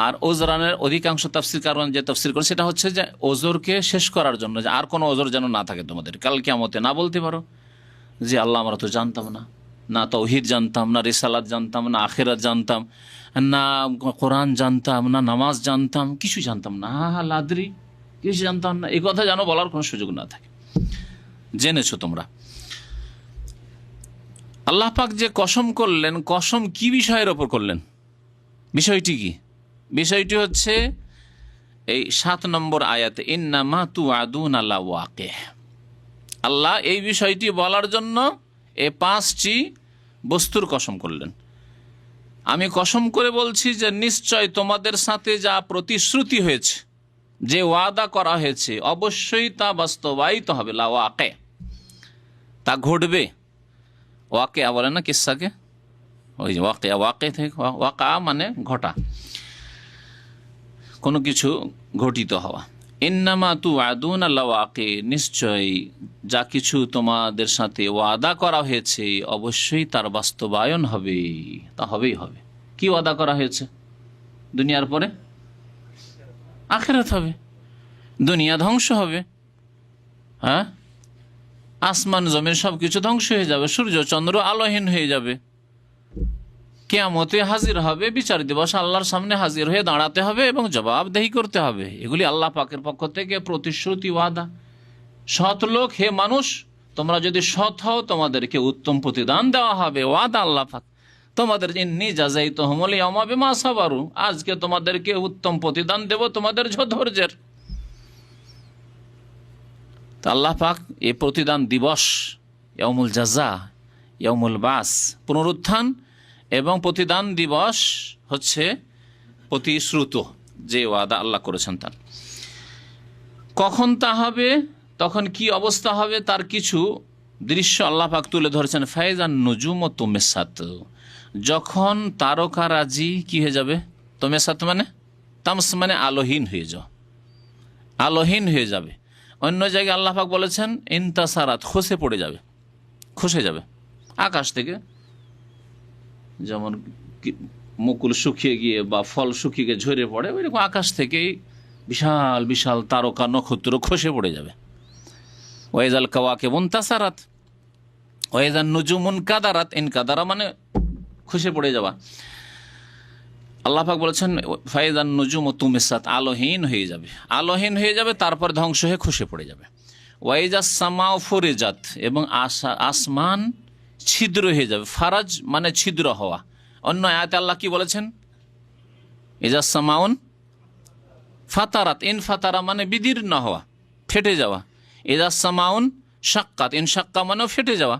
আর ওজরানের অধিকাংশ তাফসির কারণ যে তাফসির করে সেটা হচ্ছে যে ওজরকে শেষ করার জন্য, যে আর কোনো ওজর যেন না থাকে তোমাদের, কাল কিয়ামতে না বলতে পারো যে আল্লাহ আমরা তো জানতাম না, না তাওহীদ জানতাম, না রিসালাত জানতাম, না আখিরাত জানতাম, না কোরআন জানতাম, না নামাজ জানতাম, কিছু জানতাম না, লাদরি কিছু জানতাম না, এই কথা যেন বলার কোনো সুযোগ না থাকে। জেনেছো তোমরা। আল্লাহ পাক যে কসম করলেন, কসম কি বিষয়ের ওপর করলেন? বিষয়টি কি? বিষয়টি হচ্ছে এই 7 নম্বর আয়াতে, ইন্নামা তুআদুনা লাওয়াকিহ। আল্লাহ এই বিষয়টি বলার জন্য এই 5টি বস্তুর কসম করলেন। আমি কসম করে বলছি যে নিশ্চয় তোমাদের সাথে যা প্রতিশ্রুতি হয়েছে, যে ওয়াদা করা হয়েছে, অবশ্যই তা বাস্তবায়িত হবে। লাওয়াকিহ, তা ঘটবে। ওয়াকিয়া বলে না কিসসাকে, ওই যে ওয়াকিয়া, ওয়াকিয়া থেকে ওয়াকা মানে ঘটা, কোনো কিছু ঘটিত হওয়া। ইন্নামা তুআদুনা লাওয়াকিহ, নিশ্চয়ই যা কিছু তোমাদের সাথে ওয়াদা করা হয়েছে অবশ্যই তার বাস্তবায়ন হবে, তা হবেই হবে। কি ওয়াদা করা হয়েছে দুনিয়ার পরে? আখিরাত হবে, দুনিয়া ধ্বংস হবে। হ্যাঁ, আসমান জমিন সব কিছু ধ্বংস হয়ে যাবে, সূর্য চন্দ্র আলোহীন হয়ে যাবে, কিয়ামতে হাজির হবে, বিচার দিবস আল্লাহর সামনে হাজির হয়ে দাঁড়াতে হবে এবং জবাবদেহি করতে হবে। এগুলি আল্লাহ পাকের পক্ষ থেকে প্রতিশ্রুতি, ওয়াদা। সৎ লোক, হে মানুষ, তোমরা যদি সৎ হও তোমাদেরকে উত্তম প্রতিদান দেওয়া হবে, ওয়াদা আল্লাহ পাক। তোমাদের ইন্নী জাযাইতুহুমুল ইয়াওমা বিমা সাবারু, আজকে তোমাদেরকে উত্তম প্রতিদান দেব তোমাদের ধৈর্যের। তা আল্লাহ পাক এই প্রতিদান দিবস, ইয়াউমুল জাযা, ইয়াউমুল বাস, পুনরুত্থান এবং প্রতিদান দিবস হচ্ছে প্রতিশ্রুত যে ওয়াদা আল্লাহ করেছেন তার। কখন তা হবে, তখন কি অবস্থা হবে, তার কিছু দৃশ্য আল্লাহ পাক তুলে ধরেছেন। ফায়জান নুজুম ও তুমেসাত, যখন তারকারাজি কি হয়ে যাবে, তুমেসাত মানে তামস মানে আলোহীন হয়ে যাও, আলোহীন হয়ে যাবে। অন্য জায়গায় আল্লাহ পাক বলেছেন ইনতাসারাত, খসে পড়ে যাবে, খসে যাবে আকাশ থেকে। যেমন মুকুল শুকিয়ে গিয়ে বা ফল শুকিয়ে গিয়ে ঝরে পড়ে, ওইরকম আকাশ থেকেই বিশাল বিশাল তারকা নক্ষত্র খসে পড়ে যাবে। ওয়াইজাল কাওয়াকিব ইনতাসারাত, ওয়াইজান নুজুমুন কাদারাত, ইনকাদারা মানে খসে পড়ে যাওয়া। আল্লাহ পাক বলেছেন ফায়জান নুজুম ও তুমিসাত, আলোহীন হয়ে যাবে, আলোহীন হয়ে যাবে, তারপর ধ্বংস হয়ে খসে পড়ে যাবে। ওয়াইজাস সামাউ ফুরিজাত, এবং আসমান ছিদ্র হয়ে যাবে। ফারাজ মানে ছিদ্র হওয়া। অন্য আয়াতে আল্লাহ কি বলেছেন, ইজাস সামাউন ফাতারাত, ইন ফাতারা মানে বিদীর্ণ হওয়া, ফেটে যাওয়া। ইজাস সামাউন শাক্কাত, ইন শাক্কা মানেও ফেটে যাওয়া।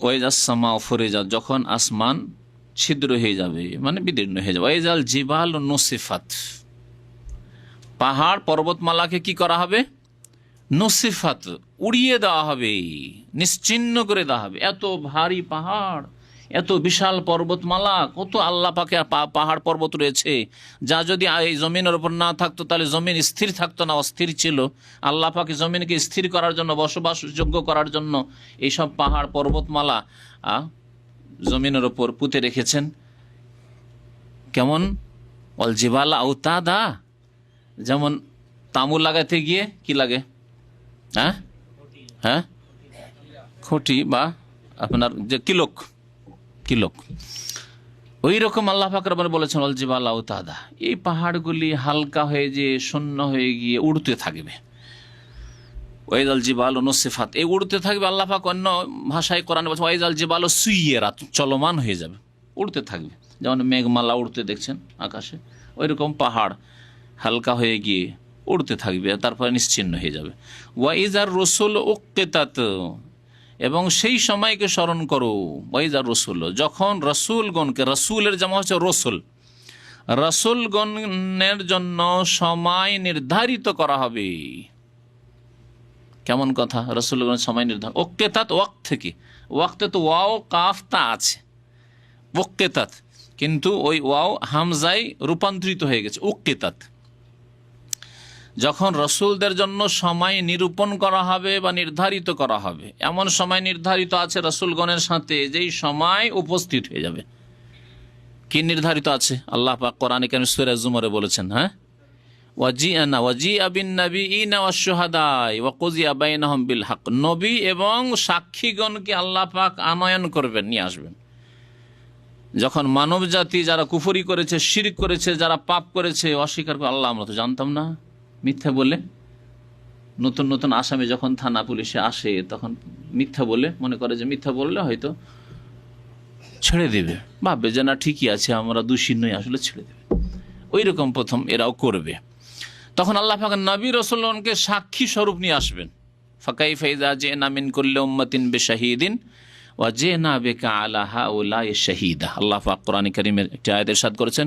ওয়াইজাস সামাউ ফুরিজাত, যখন আসমান ছিদ্র হয়ে যাবে মানে বিদীর্ণ হয়ে যাবে। ওয়াইজাল জিবাল নুসিফাত, পাহাড় পর্বতমালাকে কি করা হবে, নুসিফাত, উড়িয়ে দেওয়া হবে, নিশ্চিহ্ন করে দেওয়া হবে। এত ভারী পাহাড়, এত বিশাল পর্বতমালা, কত আল্লাহ পাকে পাহাড় পর্বত রয়েছে, যা যদি এই জমিনের উপর না থাকতো তাহলে জমিন স্থির থাকতো না, অস্থির ছিল। আল্লাহ পাকে জমিনকে স্থির করার জন্য, বসবাসযোগ্য করার জন্য এইসব পাহাড় পর্বতমালা জমিনের ওপর পুঁতে রেখেছেন। কেমন, অল জিবাল আউতাদা, যেমন তামু লাগাতে গিয়ে কি লাগে, হ্যাঁ হ্যাঁ, খুঁটি বা আপনার যে কিলক, কিলক, ওই রকম আল্লাহ পাক রব্বুল বলেছেন অল জিবাল আউতাদা, এই পাহাড়গুলি হালকা হয়ে যে শূন্য হয়ে গিয়ে উড়তে থাকবে। ওয়াইজাল জিবাল নুসিফাত, এই উড়তে থাকবে। আল্লাহ পাক অন্য ভাষায় কোরআনে বলছেন ওয়াইজাল জিবাল সুইয়্যিরাত, চলমান হয়ে যাবে, উড়তে থাকবে। যেমন মেঘমালা উড়তে দেখছেন আকাশে, ওইরকম পাহাড় হালকা হয়ে গিয়ে উড়তে থাকবে, তারপরে নিশ্চিহ্ন হয়ে যাবে। ওয়াইজার রসুল উক্কিতাত, এবং সেই সময়কে স্মরণ করো। ওয়াইজার রসুল, যখন রসুলগণকে, রসুলের জামা হচ্ছে রসুল, রসুলগণের জন্য সময় নির্ধারিত করা হবে। কেমন কথা, রসুলগণের সময় নির্ধারণ। ওক্কেতাত, ওয়াক্ত থেকে, ওয়াক্তে তো ওয়াও কাফ তা আছে, ওক্কেতাত, কিন্তু ওই ওয়াও হামজায় রূপান্তরিত হয়ে গেছে ওক্কেতাত। যখন রসুলদের জন্য সময় নিরূপণ করা হবে বা নির্ধারিত করা হবে, এমন সময় নির্ধারিত আছে রসুলগণের সাথে যেই সময় উপস্থিত হয়ে যাবে। কি নির্ধারিত আছে? আল্লাহ পাক কোরআনে কারীমে সূরা জুমারে বলেছেন, হ্যাঁ, ওয়াজিআ বিন নাবিয়িনা ওয়াশ শুহাদা ওয়া কুযিয়া বাইনাহুম বিল হক, নবী এবং সাক্ষীগণকে আল্লাহ পাক আনয়ন করবেন, নিয়ে আসবেন। যখন মানব জাতি যারা কুফরি করেছে, শিরক করেছে, যারা পাপ করেছে, অস্বীকার করে, আল্লাহ আমরা তো জানতাম না, মিথ্যা বলে, নতুন নতুন আসামি যখন থানা পুলিশে আসে তখন মিথ্যা বলে, মনে করে যে মিথ্যা বললে হয়তো ছেড়ে দেবে, ভাববে যে না ঠিকই আছে, আমরা দোষী নই, আসলে ছেড়ে দেবে। ওই রকম প্রথম এরাও করবে। তখন আল্লাহ পাক নবী রাসূলগণকে সাক্ষী স্বরূপ নিয়ে আসবেন। ফাকাইফা ইযা জিনা মিন কুল্লি উম্মাতিন বিশাহিদিন ওয়া জিনা বিকা আলা হাউলাই শাহিদা। আল্লাহ পাক কোরআনে কারীমের একটি আয়াতে ইরশাদ করেছেন,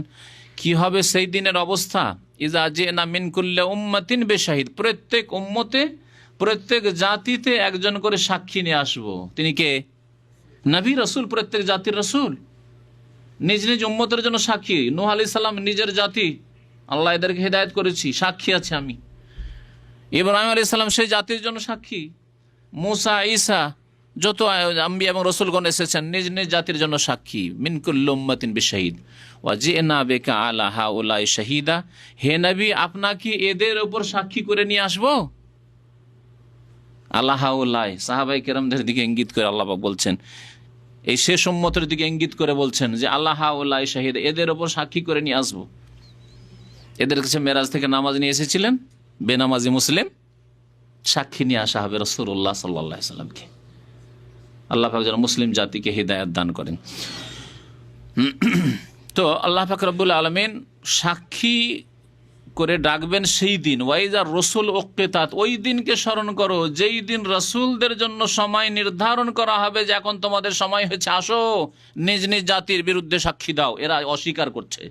কি হবে সেই দিনের অবস্থা, ইযা জিনা মিন কুল্লি উম্মাতিন বিশাহিদ, প্রত্যেক উম্মতে, প্রত্যেক জাতিতে একজন করে সাক্ষী নিয়ে আসবো। তিনি কে? নবী রাসূল, প্রত্যেক জাতির রাসূল, নিজ নিজ উম্মতের জন্য সাক্ষী। নূহ আলাইহিস সালাম নিজের জাতি, আল্লাহ এদেরকে হেদায়েত করেছি, সাক্ষী আছে আমি। ইব্রাহিম আলাইহিস সালাম সেই জাতির জন্য সাক্ষী। মুসা, ঈসা যত আম্বিয়া এবং রসুলগণ এসেছেন নিজ নিজ জাতির জন্য সাক্ষী, মিন কুল্লি উম্মাতিন বিশাহিদ ওয়া জি'না বিকা আলা হাউলাই শাহিদা। হে নবী, আপনাকে এদের উপর সাক্ষী করে নিয়ে আসবো। আলা হাউলাই, সাহাবাই কেরামদের দিকে ইঙ্গিত করে আল্লাহ পাক বলছেন, এই শেষ উম্মতের দিকে ইঙ্গিত করে বলছেন যে আল্লাহ হাউলাই শাহিদ, এদের উপর সাক্ষী করে নিয়ে আসবো। এদের কাছে মেরাজ থেকে নামাজ নিয়ে এসেছিলেন, বেনামাজি মুসলিম, সাক্ষী নিয়ে আসা হবে রাসূলুল্লাহ সাল্লাল্লাহু আলাইহি ওয়াসাল্লামকে। আল্লাহ পাক যেন মুসলিম জাতিকে হিদায়াত দান করেন। তো আল্লাহ পাক রব্বুল আলামিন সাক্ষী করে ডাকবেন সেই দিন, ওয়াইজা রসুল ওক্কেতাত, ওই দিনকে স্মরণ করো যেই দিন রসুলদের জন্য সময় নির্ধারণ করা হবে যে এখন তোমাদের সময় হয়েছে, আসো নিজ নিজ জাতির বিরুদ্ধে সাক্ষী দাও। এরা অস্বীকার করছে,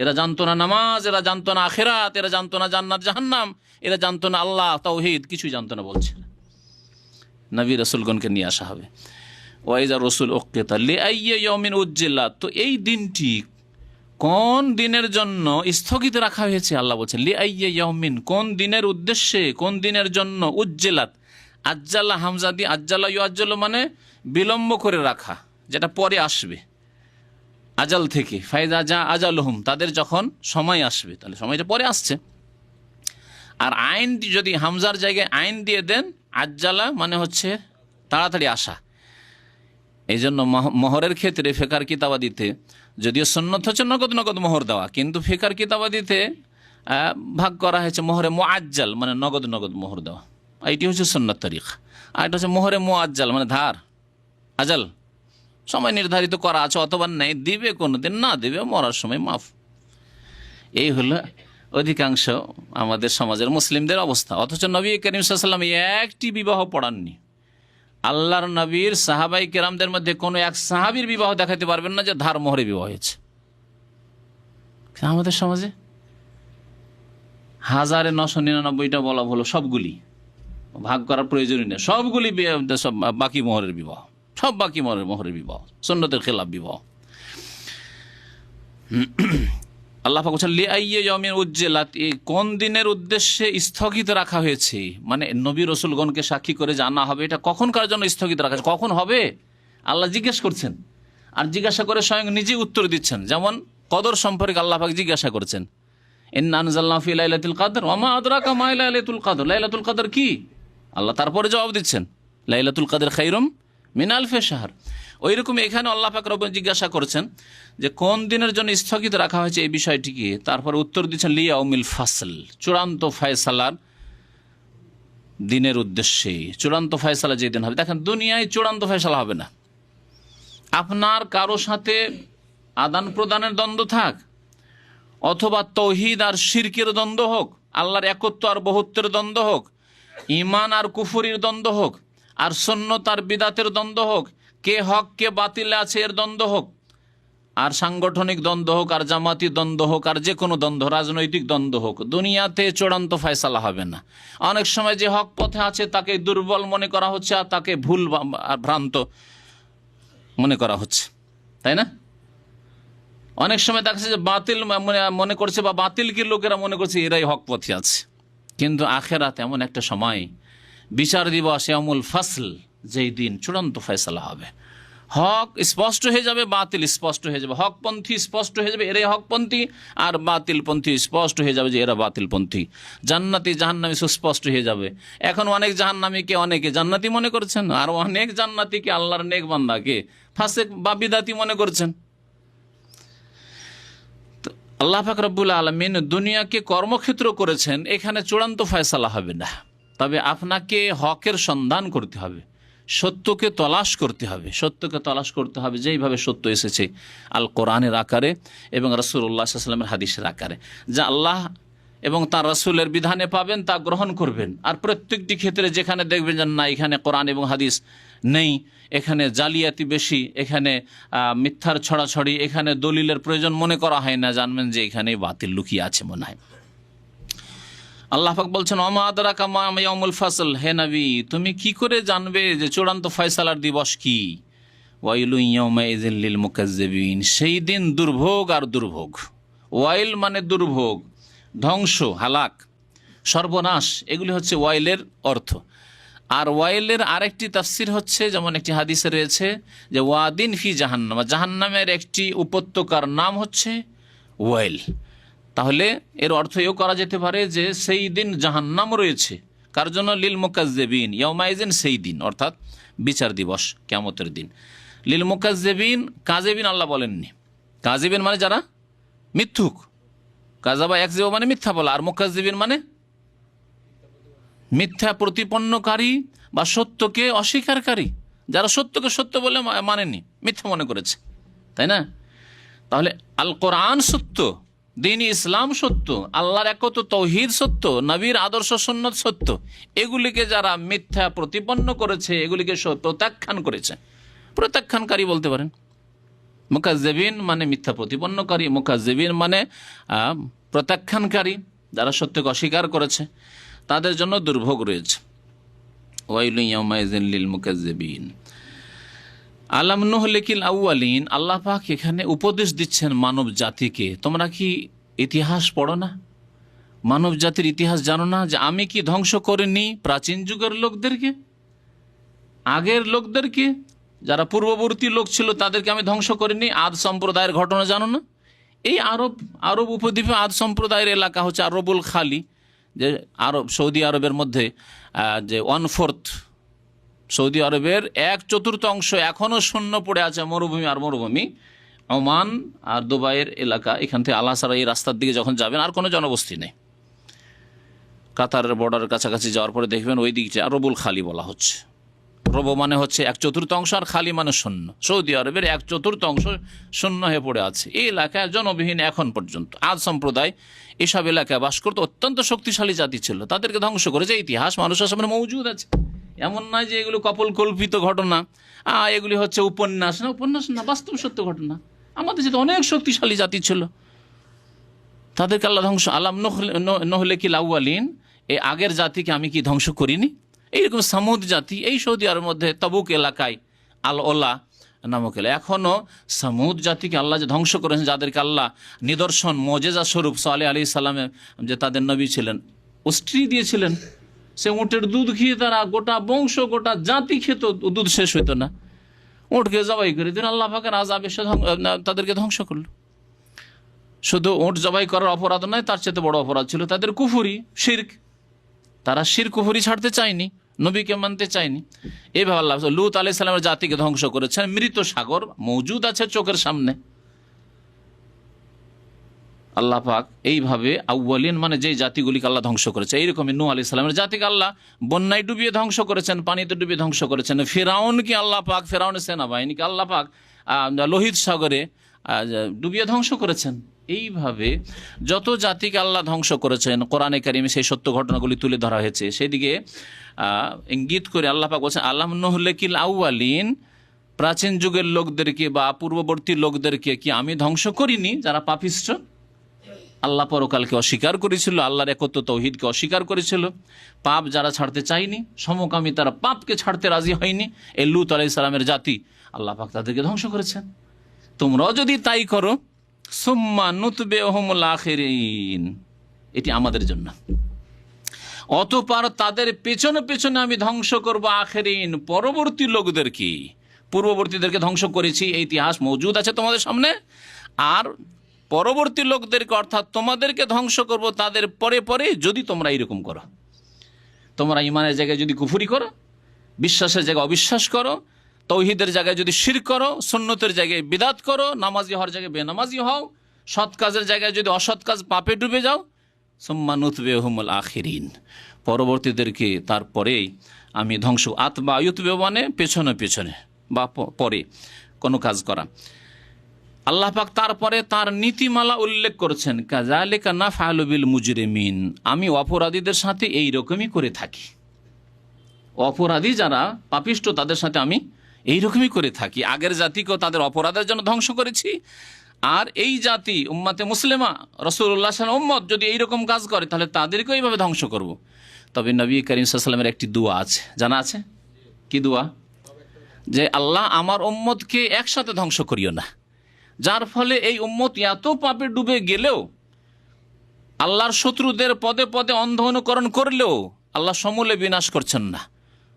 এরা জানতো না নামাজ, এরা জানতো না আখিরাত, এরা জানতো না জান্নাত জাহান্নাম, এরা জানতো না আল্লাহ তাওহীদ, কিছুই জানতো না বলছে। নবী রসুলগণকে নিয়ে আসা হবে। ওয়াইজা রসুল ওক্কেতা লিআইয়ি ইয়াউমিন উজ্জিলাত, তো এই দিনটি কোন দিনের জন্য স্থগিত রাখা হয়েছে? আল্লাহ বলছেন লিআইয়ি ইয়াউমিন, কোন দিনের উদ্দেশ্যে, কোন দিনের জন্য। উজ্জিলাত, আজ্জালা হামজা দিয়ে, আজ্জালা ইউআজ্জালু মানে বিলম্ব করে রাখা, যেটা পরে আসবে আজাল থেকে। ফাইজা যা আজালুহুম, তাদের যখন সময় আসবে, তাহলে সময়টা পরে আসছে। আর আইন যদি হামজার জায়গায় আইন দিয়ে দেন, আজ্জালা মানে হচ্ছে তাড়াতাড়ি আসা। এই জন্য মোহরের ক্ষেত্রে ফিকার কিতাবাদিতে, যদিও সুন্নত হচ্ছে নগদ নগদ মোহর দেওয়া, কিন্তু ফিকার কিতাবাদিতে ভাগ করা হয়েছে মোহরে মুআজ্জাল মানে নগদ নগদ মোহর দেওয়া, এইটি হচ্ছে সুন্নত তারিখ। আর এটা হচ্ছে মোহরে মুআজ্জাল মানে ধার, আজাল, সময় নির্ধারিত করা আছে, অথবা নেই, দিবে কোনোদিন, না দিবে মরার সময় মাফ। এই হলো অধিকাংশ আমাদের সমাজের মুসলিমদের অবস্থা। অথচ নবী করিম সাল্লাল্লাহু আলাইহি ওয়াসাল্লাম একটি বিবাহ পড়াননি। আল্লাহর নবীর সাহাবাই কেরামদের মধ্যে কোনো এক সাহাবীর বিবাহ দেখাতে পারবেন না যে ধার মোহরে বিবাহ হয়েছে। আমাদের সমাজে 1999টা বলা হলো, সবগুলি ভাগ করার প্রয়োজনই নেই, সবগুলি সব বাকি মোহরের বিবাহ, সব বাকি মোহরের বিবাহ, সুন্নতের খেলাফ বিবাহ। আল্লাহ পাক বলেন লিআইয়ি ইয়াউমিন উজ্জিলাত, কোন দিনের উদ্দেশ্যে স্থগিত রাখা হয়েছে, মানে নবী রসুলগণকে সাক্ষী করে জানা হবে এটা কখনকার জন্য স্থগিত রাখা হয়েছে, কখন হবে আল্লাহ জিজ্ঞেস করছেন, আর জিজ্ঞাসা করে স্বয়ং নিজেই উত্তর দিচ্ছেন। যেমন কদর সম্পর্কে আল্লাহ পাক জিজ্ঞাসা করেছেন, ইন্না আনজালনাহু ফি লাইলাতুল কদর ওয়া মা আদরাকা মা লাইলাতুল কদর, লাইলাতুল কদর কি? আল্লাহ তারপরে জবাব দিচ্ছেন লাইলাতুল কদর খায়রুম মিন আলফি শাহর। ওই রকম এখানে আল্লাহ পাক রব্বুল জিজ্ঞাসা করছেন যে কোন দিনের জন্য স্থগিত রাখা হয়েছে এই বিষয়টিকে, তারপরে উত্তর দিচ্ছেন লিয়াউমিল ফাসল, চূড়ান্ত ফয়সালার দিনের উদ্দেশ্যে। চূড়ান্ত ফয়সালা যে দিন হবে, দেখেন দুনিয়ায় চূড়ান্ত ফয়সালা হবে না, আপনার কারো সাথে আদান প্রদানের দ্বন্দ্ব থাক, অথবা তৌহিদ আর শিরকের দ্বন্দ্ব হোক, আল্লাহর একত্ব আর বহুত্বের দ্বন্দ্ব হোক, ঈমান আর কুফরির দ্বন্দ্ব হোক, আর সুন্নাত আর বিদাতের দ্বন্দ্ব হোক, কে হক কে বাতিলে আছে এর দ্বন্দ্ব হোক, আর সাংগঠনিক দ্বন্দ্ব হোক, আর জামাতি দ্বন্দ্ব হোক, আর যে কোনো দ্বন্দ্ব, রাজনৈতিক দ্বন্দ্ব হোক, দুনিয়াতে চূড়ান্ত ফয়সালা হবে না। অনেক সময় যে হক পথে আছে তাকে দুর্বল মনে করা হচ্ছে, আর তাকে ভুল আর ভ্রান্ত মনে করা হচ্ছে, তাই না? অনেক সময় দেখা যাচ্ছে যে বাতিল মনে করছে, বা বাতিলকে লোকেরা মনে করছে এরাই হক পথে আছে। কিন্তু আখেরাত এমন একটা সময়, বিচার দিবস, ইয়াউমুল ফাসল, যেই দিন চূড়ান্ত ফয়সালা হবে, হক স্পষ্ট হয়ে যাবে, বাতিল স্পষ্ট হয়ে যাবে, হকপন্থী স্পষ্ট হয়ে যাবে এরাই হকপন্থী, আর বাতিলপন্থী স্পষ্ট হয়ে যাবে যে এরা বাতিলপন্থী, জান্নাতি জাহান্নামী সুস্পষ্ট হয়ে যাবে। এখন অনেক জাহান্নামীকে অনেকে জান্নাতি মনে করছেন, আর অনেক জান্নাতিকে, আল্লাহর নেক বান্দাকে ফাসিক বা বিদাতি মনে করছেন। আল্লাহ পাক রব্বুল আলামিন দুনিয়াকে কর্মক্ষেত্র করেছেন, এখানে চূড়ান্ত ফয়সালা হবে না, তবে আপনাকে হকের সন্ধান করতে হবে, সত্যকে তলাশ করতে হবে, সত্যকে তলাশ করতে হবে যেইভাবে সত্য এসেছে আল কোরআনের আকারে এবং রাসূলুল্লাহ সাল্লাল্লাহু আলাইহি ওয়াসাল্লামের হাদিসের আকারে। যা আল্লাহ এবং তার রাসূলের বিধানে পাবেন তা গ্রহণ করবেন, আর প্রত্যেকটি ক্ষেত্রে যেখানে দেখবেন যে না এখানে কোরআন এবং হাদিস নেই, এখানে জালিয়াতি বেশি, এখানে মিথ্যার ছড়াছড়ি, এখানে দলিলের প্রয়োজন মনে করা হয় না, জানবেন যে এখানে বাতিল লুকিয়ে আছে মনে হয়। আল্লাহ পাক বলছেন ওমা আদরাকা মা ইয়াউমুল ফাসল, হে নবী তুমি কি করে জানবে যে চূড়ান্ত ফয়সালার দিবস কি? ওয়াইলু ইয়াউমাইযিল লিল মুকাজ্জিবিন, সেই দিন দুর্ভোগ আর দুর্ভোগ। ওয়াইল মানে দুর্ভোগ, ধ্বংস, হালাক, সর্বনাশ, এগুলি হচ্ছে ওয়াইলের অর্থ। আর ওয়াইলের আরেকটি তাফসির হচ্ছে, যেমন একটি হাদিসে রয়েছে যে ওয়াদিন ফি জাহান্নাম, জাহান্নামের একটি উপত্যকার নাম হচ্ছে ওয়াইল। তাহলে এর অর্থ এও করা যেতে পারে যে সেই দিন জাহান্নাম রয়েছে কার জন্য? লিল মুকাজ্জিবিন ইয়াউমাইজিন, সেই দিন অর্থাৎ বিচার দিবস, কিয়ামতের দিন। লিল মুকাজ্জিবিন, কাযিবিন আল্লাহ বলেননি। কাযিবিন মানে যারা মিথ্যুক, কাযাবা ইয়াকযিবু মানে মিথ্যা বলা, আর মুকাজ্জিবিন মানে মিথ্যা প্রতিপন্নকারী বা সত্যকে অস্বীকারী, যারা সত্যকে সত্য বলে মানেনি, মিথ্যা মনে করেছে, তাই না? তাহলে আল কোরআন সত্য, দ্বীন ইসলাম সত্য, আল্লাহর একত্ব তৌহিদ সত্য, নবীর আদর্শ সুন্নত সত্য, এগুলিকে যারা মিথ্যা প্রতিপন্ন করেছে, এগুলিকে প্রত্যাখ্যান করেছে, প্রত্যাখ্যানকারী বলতে পারেন। মুকাজ্জিবিন মানে মিথ্যা প্রতিপন্নকারী, মুকাজ্জিবিন মানে প্রত্যাখ্যানকারী, যারা সত্যকে অস্বীকার করেছে, তাদের জন্য দুর্ভোগ রয়েছে। ওয়াইলুন ইয়াউমাইজিন লিল মুকাজ্জিবিন। আলাম নুহলিকিল আউয়ালিন, আল্লাহ পাক এখানে উপদেশ দিচ্ছেন মানব জাতিকে, তোমরা কি ইতিহাস পড়ো না? মানব জাতির ইতিহাস জানো না যে আমি কি ধ্বংস করিনি প্রাচীন যুগের লোকদেরকে, আগের লোকদেরকে, যারা পূর্ববর্তী লোক ছিল তাদেরকে আমি ধ্বংস করিনি? আদ সম্প্রদায়ের ঘটনা জানো না? এই আরব উপদ্বীপে আদ সম্প্রদায়ের এলাকা হচ্ছে আরবুল খালি, যে সৌদি আরবের মধ্যে যে 1/4 সৌদি আরবের 1/4 এখনও শূন্য পড়ে আছে, মরুভূমি আর মরুভূমি। ওমান আর দুবাইয়ের এলাকা, এখান থেকে আলাসারা এই রাস্তার দিকে যখন যাবেন আর কোনো জনবস্তি নেই। কাতারের বর্ডারের কাছাকাছি যাওয়ার পরে দেখবেন ওই দিকটা আরবুল খালি বলা হচ্ছে। রব মানে হচ্ছে 1/4 আর খালি মানে শূন্য। সৌদি আরবের 1/4 শূন্য হয়ে পড়ে আছে। এই এলাকায় জনবিহীন এখন পর্যন্ত। আদ সম্প্রদায় এসব এলাকায় বাস করতে অত্যন্ত শক্তিশালী জাতি ছিল, তাদেরকে ধ্বংস করেছে। ইতিহাস মানুষের সামনে মজুদ আছে, এমন নয় যে এগুলো কল্পিত ঘটনা, এগুলি হচ্ছে উপন্যাস না, উপন্যাস না, বাস্তব সত্য ঘটনা। আমাদের যেহেতু অনেক শক্তিশালী জাতি ছিল, তাদেরকে আল্লাহ ধ্বংস। আলাম নহলিকিল আউয়ালিন, এই আগের জাতিকে আমি কি ধ্বংস করিনি? এইরকম সামুদ জাতি এই সৌদি আরবের মধ্যে তাবুক এলাকায় আল ওলা নামক এলাকা, এখনও সামুদ জাতিকে আল্লাহ যে ধ্বংস করেছেন, যাদেরকে আল্লাহ নিদর্শন মোজেজা স্বরূপ সালেহ আলাইহিস সালামে যে তাদের নবী ছিলেন, উষ্ট্রি দিয়েছিলেন, সে উটের দুধ খেয়ে তারা গোটা বংশ গোটা জাতি খেত, দুধ শেষ হইতো না। উটকে জবাই করে দিন, আল্লাহ পাকের আযাবে এসে তাদেরকে ধ্বংস করল। শুধু উট জবাই করার অপরাধ নয়, তার চেয়ে বড় অপরাধ ছিল তাদের কুফরি, শিরক। তারা কুফরি ছাড়তে চায়নি, নবীকে মানতে চায়নি। এইভাবে আল্লাহ লূত আলাইহিস সালামের জাতিকে ধ্বংস করেছেন। মৃত সাগর মজুদ আছে চোখের সামনে। আল্লাহ পাক এইভাবে আউয়ালিন মানে যেই জাতিগুলিকে আল্লাহ ধ্বংস করেছে, এইরকমই নূহ আলাইহিস সালামের জাতিকে আল্লাহ বন্যায় ডুবিয়ে ধ্বংস করেছেন, পানিতে ডুবিয়ে ধ্বংস করেছেন। ফিরাউনকে আল্লাহ পাক, ফিরাউনের সেনাবাহিনীকে আল্লাহ পাক লোহিত সাগরে ডুবিয়ে ধ্বংস করেছেন। এইভাবে যত জাতিকে আল্লাহ ধ্বংস করেছেন, কোরআনে কারিমে সেই সত্য ঘটনাগুলি তুলে ধরা হয়েছে। সেদিকে ইঙ্গিত করে আল্লাহ পাক বলছেন আলাম নুহলিকিল আউয়ালিন, প্রাচীন যুগের লোকদেরকে বা পূর্ববর্তী লোকদেরকে কি আমি ধ্বংস করিনি? যারা পাপিষ্ঠ, আল্লাহ পরকালকে অস্বীকার করেছিল, আল্লাহর একত্ব তৌহিদকে অস্বীকার করেছিল, পাপ যারা ছাড়তে চায়নি, সমকামী তারা পাপকে ছাড়তে রাজি হয়নি, এই লূত আলাইহিস সালামের জাতি, আল্লাহ পাক তাদেরকে ধ্বংস করেছেন। তোমরাও যদি তাই করো, সুম্মা নুতবিউহুমুল আখিরিন, এটি আমাদের জন্য। অতঃপর তাদের পেছনে পেছনে আমি ধ্বংস করব আখিরিন, পরবর্তী লোকদেরকে। পূর্ববর্তীদেরকে ধ্বংস করেছি, এই ইতিহাস মজুদ আছে তোমাদের সামনে। আর পরবর্তী লোকদেরকে অর্থাৎ তোমাদেরকে ধ্বংস করব তাদের পরে পরে, যদি তোমরা এইরকম করো। তোমরা ইমানের জায়গায় যদি কুফরি করো, বিশ্বাসের জায়গায় অবিশ্বাস করো, তৌহিদের জায়গায় যদি শিরক করো, সুন্নতের জায়গায় বিদাত করো, নামাজি হওয়ার জায়গায় বেনামাজি হও, সৎ কাজের জায়গায় যদি অসৎ কাজ পাপে ডুবে যাও, সুম্মা নুতবিউহুমুল আখিরিন, পরবর্তীদেরকে তারপরেই আমি ধ্বংস। আতবা ইউতবিউ মানে পেছনে পেছনে বা পরে কোনো কাজ করা। আল্লাহ পাক তারপরে তার নীতিমালা উল্লেখ করেছেন, কাযালিকা নাফআলু বিল মুজরিমিন, আমি অপরাধীদের সাথে এই রকমই করে থাকি। অপরাধী যারা পাপিষ্ঠ তাদের সাথে আমি এইরকমই করে থাকি। আগের জাতিকেও তাদের অপরাধের জন্য ধ্বংস করেছি, আর এই জাতি উম্মতে মুসলিমা রাসূলুল্লাহ সাল্লাল্লাহু আলাইহি ওয়াসাল্লাম উম্মত যদি এইরকম কাজ করে, তাহলে তাদেরকেও এইভাবে ধ্বংস করব। তবে নবী করিম সাল্লাল্লাহু আলাইহি ওয়াসাল্লামের একটি দোয়া আছে, জানা আছে? কি দোয়া? যে আল্লাহ আমার উম্মতকে একসাথে ধ্বংস করিও না, যার ফলে এই উম্মত এত পাপে ডুবে গেলেও, আল্লাহর শত্রুদের পদে পদে অন্ধ অনুকরণ করলেও আল্লাহ সমূলে বিনাশ করছেন না,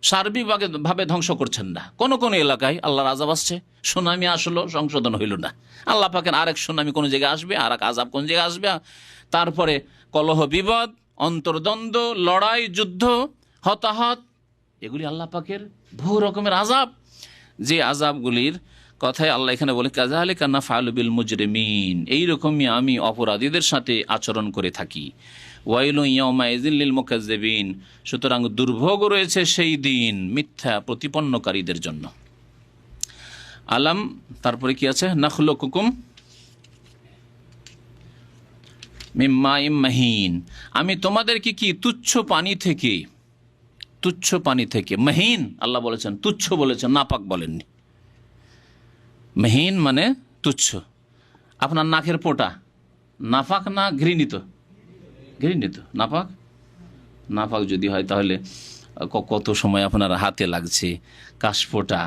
সার্বিকভাবে ধ্বংস করছেন না। কোন কোন এলাকায় আল্লাহর আযাব আসছে, সুনামি আসলো, সংশোধন হইল না। আল্লাহ পাকের আরেক সুনামি কোন জায়গায় আসবে, আর এক আযাব কোন জায়গায় আসবে, তারপরে কলহ বিবাদ, অন্তর্দ্বন্দ্ব, লড়াই, যুদ্ধ, হতাহত, এগুলি আল্লাহ পাকের বহু রকমের আযাব। যে আযাবগুলির কথায় আল্লাহ এখানে বলে কাযালিকা নাফআলু বিল মুজরিমিন, এইরকমই আমি অপরাধীদের সাথে আচরণ করে থাকি। ওয়াইলুন ইয়াউমাইযিল লিল মুকাজ্জিবিন, সুতরাং দুর্ভোগ রয়েছে সেই দিন মিথ্যা প্রতিপন্নকারীদের জন্য। আলাম, তারপরে কি আছে, নাখলুকুকুম মিন মাইম মাহিন, আমি তোমাদেরকে কি তুচ্ছ পানি থেকে, মহিন আল্লাহ বলেছেন, তুচ্ছ বলেছেন, নাপাক বলেননি। মহিন মানে তুচ্ছ। আপনার নাকের পোটা নাপাক না ঘৃণিত? ঘৃণিত। নাপাক যদি হয় তাহলে কত সময় আপনার হাতে লাগছে, কাশফোঁটা,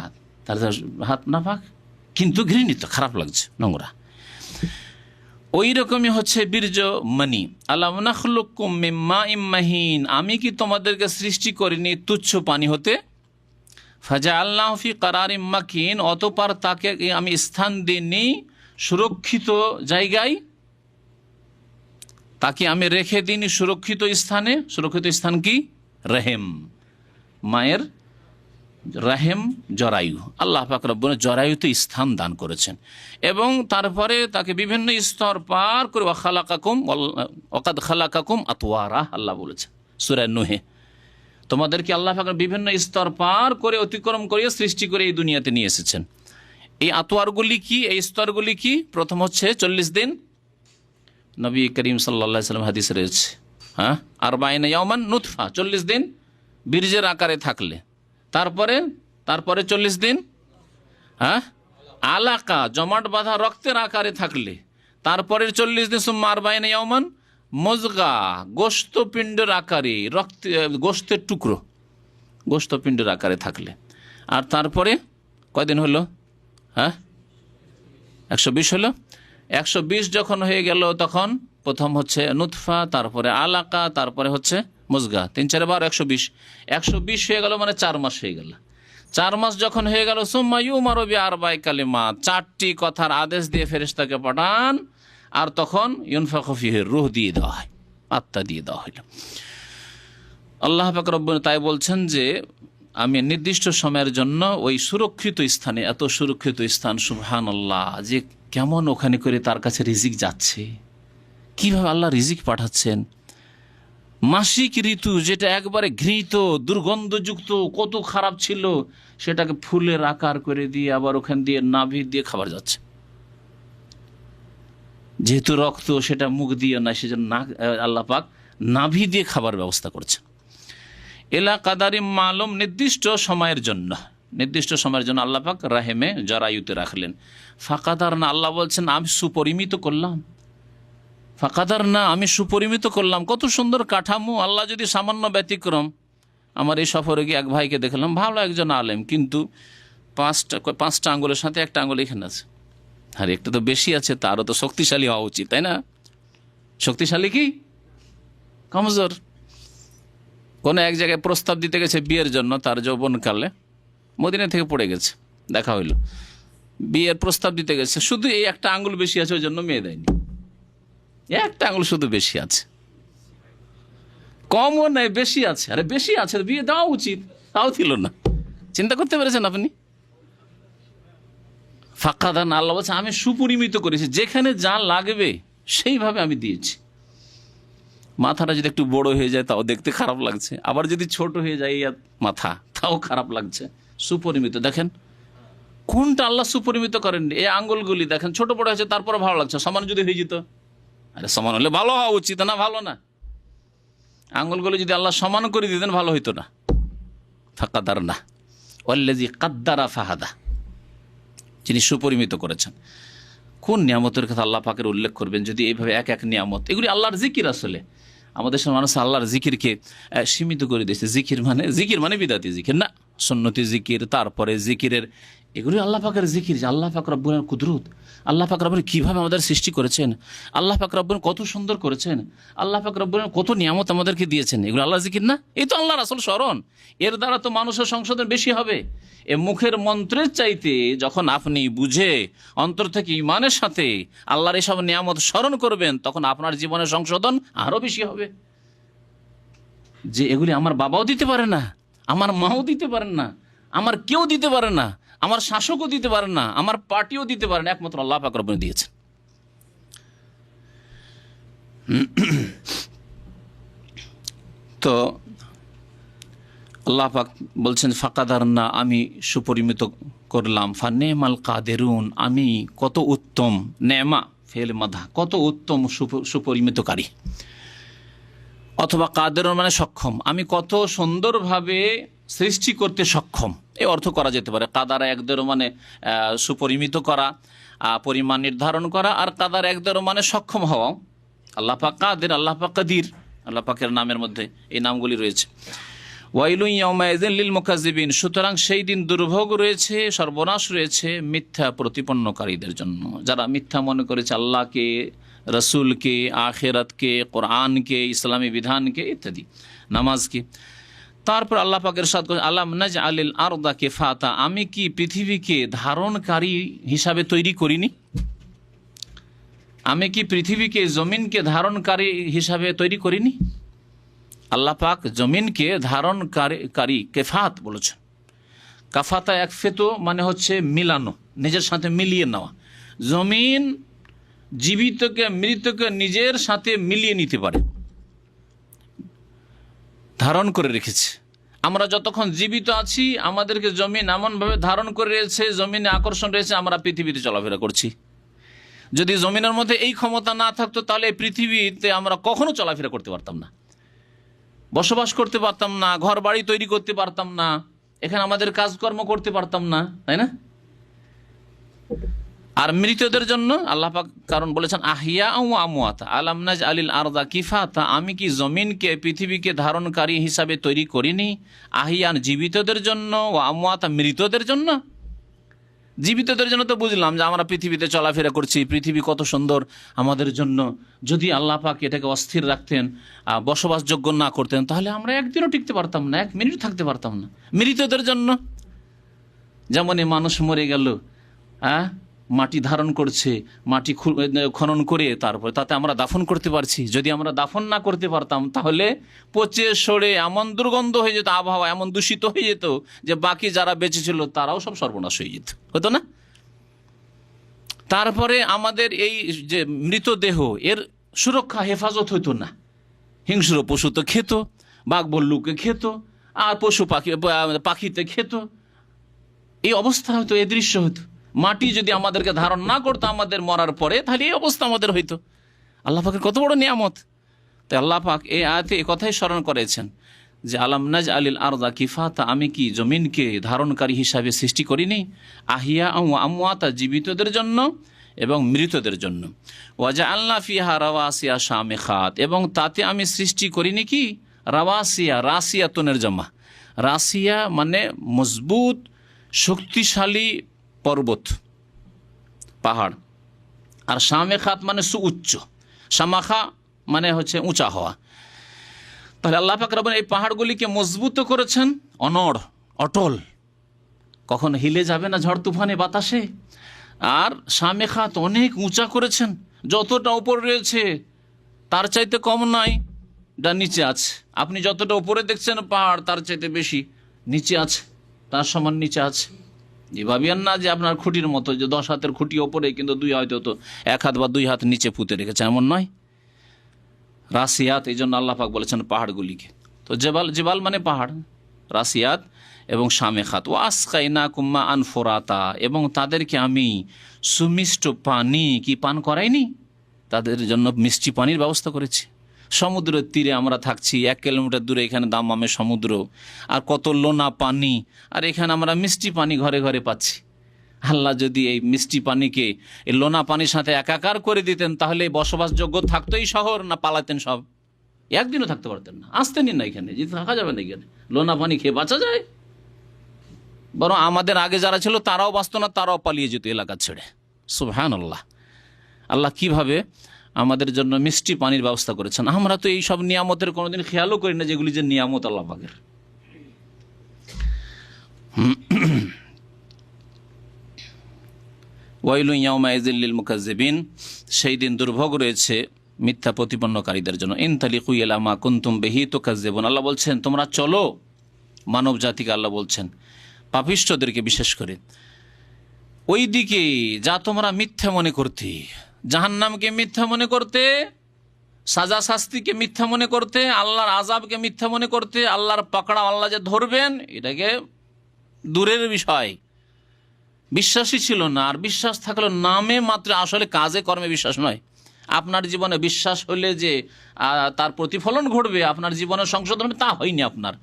তার হাত নাপাক কিন্তু ঘৃণিত, খারাপ লাগছে, নোংরা। ওই রকমই হচ্ছে বীর্য মানি। আলাম নাখলুকুম মিন মাইম মাহিন, আমি কি তোমাদেরকে সৃষ্টি করিনি তুচ্ছ পানি হতে? ফাজআলনাহু ফি কারারিম মাকিন, অতঃপর তাকে আমি স্থান দিইনি সুরক্ষিত জায়গায়, তাকে আমি রেখে দিইনি সুরক্ষিত স্থানে। সুরক্ষিত স্থান কি? রহেম, মায়ের রাহেম, জরায়ু। আল্লাহ পাক রব্বুল জরায়ুতে স্থান দান করেছেন এবং তারপরে তাকে বিভিন্ন স্তর পার করে ওয়াকাদ খালাকাকুম আতওয়ারা, আল্লাহ বলেছেন সূরা নূহে, তোমাদেরকে আল্লাহ পাক বিভিন্ন স্তর পার করে অতিক্রম করে সৃষ্টি করে এই দুনিয়াতে নিয়ে এসেছেন। এই আতওয়ারগুলি কি, এই স্তরগুলি কি? প্রথম হচ্ছে 40 দিন, নবী করিম সাল্লাল্লাহু আলাইহি ওয়াসাল্লাম হাদিসে রয়েছে, হ্যাঁ, 40 ইয়াওমান নুতফা, 40 দিন বীর্যের আকারে থাকলে, তারপরে 40 দিন, হ্যাঁ, আলাকা, জমাট বাঁধা রক্তের আকারে থাকলে, তারপরে 40 দিন সুম্মা 40 ইয়াওমান মুজগা, গোশতপিণ্ডের আকারে, গোশতের টুকরো, গোশতপিণ্ডের আকারে থাকলে, আর তারপরে কয়দিন হলো? হ্যাঁ, 120 হলো। 120 যখন হয়ে গেল তখন প্রথম হচ্ছে নুতফা, তারপরে আলাকা, তারপরে হচ্ছে মুজগা, 3-4 বার 120। 120 হয়ে গেল মানে 4 মাস হয়ে গেল। 4 মাস যখন হয়ে গেল সুম্মা ইউমারু বিআরবা'i কালিমাত, 4টি কথার আদেশ দিয়ে ফেরেশতাকে পাঠান, আর তখন ইউনফাখু ফীহি, রূহ দিয়ে দেওয়া হয়, আত্মা দিয়ে দেওয়া হইল। আল্লাহ পাক রব্বুল তাই বলছেন যে আমি নির্দিষ্ট সময়ের জন্য ওই সুরক্ষিত স্থানে, এত সুরক্ষিত স্থান, সুবহানাল্লাহ, যে কেমন ওখানে করে তার কাছে রিজিক যাচ্ছে, কিভাবে আল্লাহ রিজিক পাঠাচ্ছেন। মাসিক ঋতু যেটা একবারে ঘৃণিত, দুর্গন্ধযুক্ত, কত খারাপ ছিল, সেটাকে ফুলের আকার করে দিয়ে আবার ওখান দিয়ে নাভি দিয়ে খাবার যাচ্ছে। যেহেতু রক্ত, সেটা মুখ দিয়ে না, সেজন্য আল্লাহ পাক নাভি দিয়ে খাবার ব্যবস্থা করছেন। এলা কাদারিম মালুম, নির্দিষ্ট সময়ের জন্য আল্লাহ পাক রাহেমে জরায়ুতে রাখলেন। ফাকাদার না, আল্লাহ বলছেন আমি সুপরিমিত করলাম। ফাকাদার না, আমি সুপরিমিত করলাম। কত সুন্দর কাঠামো। আল্লাহ যদি সামান্য ব্যতিক্রম, আমার এই সফরে গিয়ে এক ভাইকে দেখলাম, ভালো একজন আলেম, কিন্তু 5টা আঙ্গুলের সাথে একটা আঙ্গুল এখানে আছে, আর একটা তো বেশি আছে, তারও তো শক্তিশালী হওয়া উচিত, তাই না? শক্তিশালী কি কমজোর? কোনো এক জায়গায় প্রস্তাব দিতে গেছে বিয়ের জন্য, তার যৌবনকালে মদিনা থেকে পড়ে গেছে, দেখা হইল, বিয়ের প্রস্তাব দিতে গেছে, শুধু এই একটা আঙ্গুল বেশি আছে, ওই জন্য মেয়ে দেয়নি। একটা আঙ্গুল শুধু বেশি আছে, কমও নাই, বেশি আছে। আরে বেশি আছে, বিয়ে দেওয়া উচিত, তাও ছিল না। চিন্তা করতে পেরেছেন আপনি? ফাকাদান, আল্লাহ বলছে আমি সুপরিমিত করেছি, যেখানে যা লাগবে সেইভাবে আমি দিয়েছি। মাথাটা যদি একটু বড় হয়ে যায় তাও দেখতে খারাপ লাগছে, আবার যদি ছোট হয়ে যায় মাথা, তাও খারাপ লাগছে। সুপরিমিত, দেখেন কোনটা আল্লাহ সুপরিমিত করেননি। এই আঙ্গুলগুলি দেখেন ছোট বড় হয়েছে, তারপরে ভালো লাগছে। সমান যদি হয়ে যেত, আরে সমান হলে ভালো হওয়া উচিত না? ভালো না? আঙ্গুলগুলি যদি আল্লাহ সমান করে দিতেন ভালো হইতো না? ফাকাদার না, ওয়াল্লাযী কাদ্দারা ফাহাদা, যিনি সুপরিমিত করেছেন। কোন নিয়ামতের কথা আল্লাহ পাকের উল্লেখ করবেন যদি এইভাবে এক এক নিয়ামত? এগুলি আল্লাহর জিকির। আসলে আমাদের দেশের মানুষ আল্লাহর জিকিরকে সীমিত করে দিয়েছে। জিকির মানে বিদাতি জিকির না, সুন্নতি জিকির, তারপরে জিকিরের, এগুলি আল্লাহ পাকের জিকির। যে আল্লাহ পাক রব্বুল কুদরত, আল্লাহ পাক রব্বুল কীভাবে আমাদের সৃষ্টি করেছেন, আল্লাহ পাক রব্বুল কত সুন্দর করেছেন, আল্লাহ পাক রব্বুল কত নিয়ামত আমাদেরকে দিয়েছেন, এগুলো আল্লাহ জিকির না? এই তো আল্লাহর আসল স্মরণ। এর দ্বারা তো মানুষের সংশোধন বেশি হবে। এ মুখের মন্ত্রের চাইতে যখন আপনি বুঝে অন্তর থেকে ইমানের সাথে আল্লাহর এসব নিয়ামত স্মরণ করবেন, তখন আপনার জীবনের সংশোধন আরও বেশি হবে। যে এগুলি আমার বাবাও দিতে পারে না, আমার মাও দিতে পারেন না, আমার কেউ দিতে পারে না, আমার শাসকও দিতে পারে না, আমার পার্টিও দিতে পারে না, একমাত্র আল্লাহ পাক রব্বুল দিয়েছেন। তো আল্লাহ পাক বলছেন ফাকাদার না, আমি সুপরিমিত করলাম, ফানেমাল কাদেরুন, আমি কত উত্তম, নেমা ফেল মাধা, কত উত্তম সুপরিমিতকারী, অথবা কাদেরুন মানে সক্ষম, আমি কত সুন্দরভাবে সৃষ্টি করতে সক্ষম, এই অর্থ করা যেতে পারে। কাদারা একদেরও মানে সুপরিমিত করা, পরিমাণ নির্ধারণ করা, আর কাদার একদেরও মানে সক্ষম হওয়া। আল্লাহ পাক কাদের, আল্লাহ পাক কাদির, আল্লাহ পাকের নামের মধ্যে এই নামগুলি রয়েছে। ওয়াইলুন ইয়াউমাইযিন লিল মুকাজ্জিবিন, সুতরাং সেই দিন দুর্ভোগ রয়েছে, সর্বনাশ রয়েছে মিথ্যা প্রতিপন্নকারীদের জন্য, যারা মিথ্যা মনে করেছে আল্লাহকে, রসুলকে, আখিরাতকে, কোরআনকে, ইসলামী বিধানকে ইত্যাদি, নামাজকে। তারপর আল্লাহ পাকের ইরশাদ করেন আলাম নাজআলিল আরদা কিফাতা, আমি কি পৃথিবীকে ধারণকারী হিসাবে তৈরি করিনি? আমি কি পৃথিবীকে, জমিনকে ধারণকারী হিসাবে তৈরি করিনি? আল্লাহ পাক জমিনকে ধারণকারী কেফাত বলেছেন। কাফাতা এক ফেতো মানে হচ্ছে মিলানো, নিজের সাথে মিলিয়ে নেওয়া। জমিন জীবিতকে মৃতকে নিজের সাথে মিলিয়ে নিতে পারে, ধারণ করে রেখেছে। আমরা যতক্ষণ জীবিত আছি আমাদেরকে জমিন এমনভাবে ধারণ করে রয়েছে, জমিনে আকর্ষণ রয়েছে, আমরা পৃথিবীতে চলাফেরা করছি। যদি জমিনের মধ্যে এই ক্ষমতা না থাকতো তাহলে এই পৃথিবীতে আমরা কখনো চলাফেরা করতে পারতাম না, বসবাস করতে পারতাম না, ঘর বাড়ি তৈরি করতে পারতাম না, এখানে আমাদের কাজকর্ম করতে পারতাম না, তাই না? আর মৃতদের জন্য আল্লাহ পাক কারণ বলেছেন আহিয়া ও আমওয়াতা, আলাম নাজআলিল আরদা কিফাতা, আমি কি জমিনকে, পৃথিবীকে ধারণকারী হিসাবে তৈরি করিনি? আহিয়ান জীবিতদের জন্য, ও আমওয়াতা মৃতদের জন্য। জীবিতদের জন্য তো বুঝলাম যে আমরা পৃথিবীতে চলাফেরা করছি, পৃথিবী কত সুন্দর আমাদের জন্য। যদি আল্লাহ পাক এটাকে অস্থির রাখতেন, বসবাসযোগ্য না করতেন, তাহলে আমরা একদিনও টিকতে পারতাম না, এক মিনিট থাকতে পারতাম না। মৃতদের জন্য যেমন এই মানুষ মরে গেল, মাটি ধারণ করছে, মাটি খনন করে তারপরে তাতে আমরা দাফন করতে পারছি। যদি আমরা দাফন না করতে পারতাম তাহলে পচে সড়ে এমন দুর্গন্ধ হয়ে যেত, আবহাওয়া এমন দূষিত হয়ে যেত যে বাকি যারা বেঁচে ছিল তারাও সব সর্বনাশ হয়ে যেত, হতো না? তারপরে আমাদের এই যে মৃতদেহ, এর সুরক্ষা হেফাজত হতো না। হিংস্র পশু তো খেত, বাঘ ভল্লুকে খেত, আর পশু পাখিতে খেত। এই অবস্থা হতো, এই দৃশ্য হতো। মাটি যদি আমাদেরকে ধারণ না করতো আমাদের মরার পরে, তাহলে এই অবস্থা আমাদের হইতো। আল্লাহ পাকের কত বড় নিয়ামত! তাই আল্লাহ পাক এই আয়াতে এই কথাই স্মরণ করেছেন যে আলাম নাজআলিল আরদা কিফাতা, আমি কি জমিনকে ধারণকারী হিসাবে সৃষ্টি করিনি? আহিয়া ও আমওয়াতা, জীবিতদের জন্য এবং মৃতদের জন্য। ওয়াজআলনা ফিহা রাওয়াসিয়া শামিখাত, এবং তাতে আমি সৃষ্টি করিনি কি? রাওয়াসিয়া, রাসিয়াতুনের জমা। রাসিয়া মানে মজবুত শক্তিশালী পর্বত, পাহাড়। আর শামেখাত মানে সুউচ্চ, শামাখা মানে হচ্ছে উঁচা হওয়া। তাহলে আল্লাহ পাক রব্বুল এই পাহাড়গুলিকে মজবুত করেছেন, অনড়, অটল, কখনো হিলে যাবে না ঝড় তুফানে বাতাসে। আর শামেখাত অনেক উঁচা করেছেন, যতটা উপর রয়েছে তার চাইতে কম নয়, যা নিচে আছে। আপনি যতটা উপরে দেখছেন পাহাড়, তার চাইতে বেশি নিচে আছে, তার সমান নিচে আছে। ভাবিয়েন না যে আপনার খুঁটির মতো, যে 10 হাতের খুঁটি ওপরে কিন্তু 2 হয়তো তো 1 হাত বা 2 হাত নিচে পুঁতে রেখেছে, এমন নয়। রাসিয়াত, এই জন্য আল্লাহ পাক বলেছেন পাহাড়গুলিকে। তো জেবাল মানে পাহাড়, রাসিয়াত এবং শামেখাত। ও আসকাইনাকুম মাআন ফুরাতা, এবং তাদেরকে আমি সুমিষ্ট পানি কি পান করাইনি? তাদের জন্য মিষ্টি পানির ব্যবস্থা করেছি। সমুদ্রের তীরে আমরা থাকছি, 1 কিলোমিটার দূরে এখানে দাম্মামে সমুদ্র, আর কত লোনা পানি, আর এখানে আমরা মিষ্টি পানি ঘরে ঘরে পাচ্ছি। আল্লাহ যদি এই মিষ্টি পানিকে এই লোনা পানির সাথে একাকার করে দিতেন, তাহলে বসবাসযোগ্য থাকতোই শহর, না পালাতেন সব? একদিনও থাকতে পারতেন না, আসতেনই না এখানে, যে থাকা যাবে না এখানে। লোনা পানি খেয়ে বাঁচা যায়? বরং আমাদের আগে যারা ছিল তারাও বাঁচত না, তারাও পালিয়ে যেত এলাকা ছেড়ে। সুবহানাল্লাহ। আল্লাহ কিভাবে আমাদের জন্য মিষ্টি পানির ব্যবস্থা করেছেন। আমরা তো এই সব নিয়ামতের কোনোদিন খেয়ালও করি না, যেগুলি যে নিয়ামত আল্লাহ পাকের। ওয়াইলু ইয়াউমাইযিল লিল মুকাজ্জিবিন, সেই দিন দুর্ভোগ রয়েছে মিথ্যা প্রতিপন্নকারীদের জন্য। ইনতালিকু ইলা মা কুনতুম বিহি তুকাজ্জিবুন, আল্লাহ বলছেন তোমরা চলো, মানব জাতিকে আল্লাহ বলছেন, পাপিষ্ঠদেরকে বিশেষ করে, ওই দিকে যা তোমরা মিথ্যা মনে করতে, জাহান্নামকে মিথ্যা মনে করতে, সাজা শাস্তিকে মিথ্যা মনে করতে, আল্লাহর আযাবকে মিথ্যা মনে করতে, আল্লাহর পাকড়া আল্লাহ যে ধরবেন এটাকে দূরের বিষয়। বিশ্বাসই ছিল না, আর বিশ্বাস থাকলো নামে মাত্র, আসলে কাজে কর্মে বিশ্বাস নয়। আপনার জীবনে বিশ্বাস হলে যে তার প্রতিফলন ঘটবে, আপনার জীবনে সংশোধন হবে, তা হয়নি আপনার।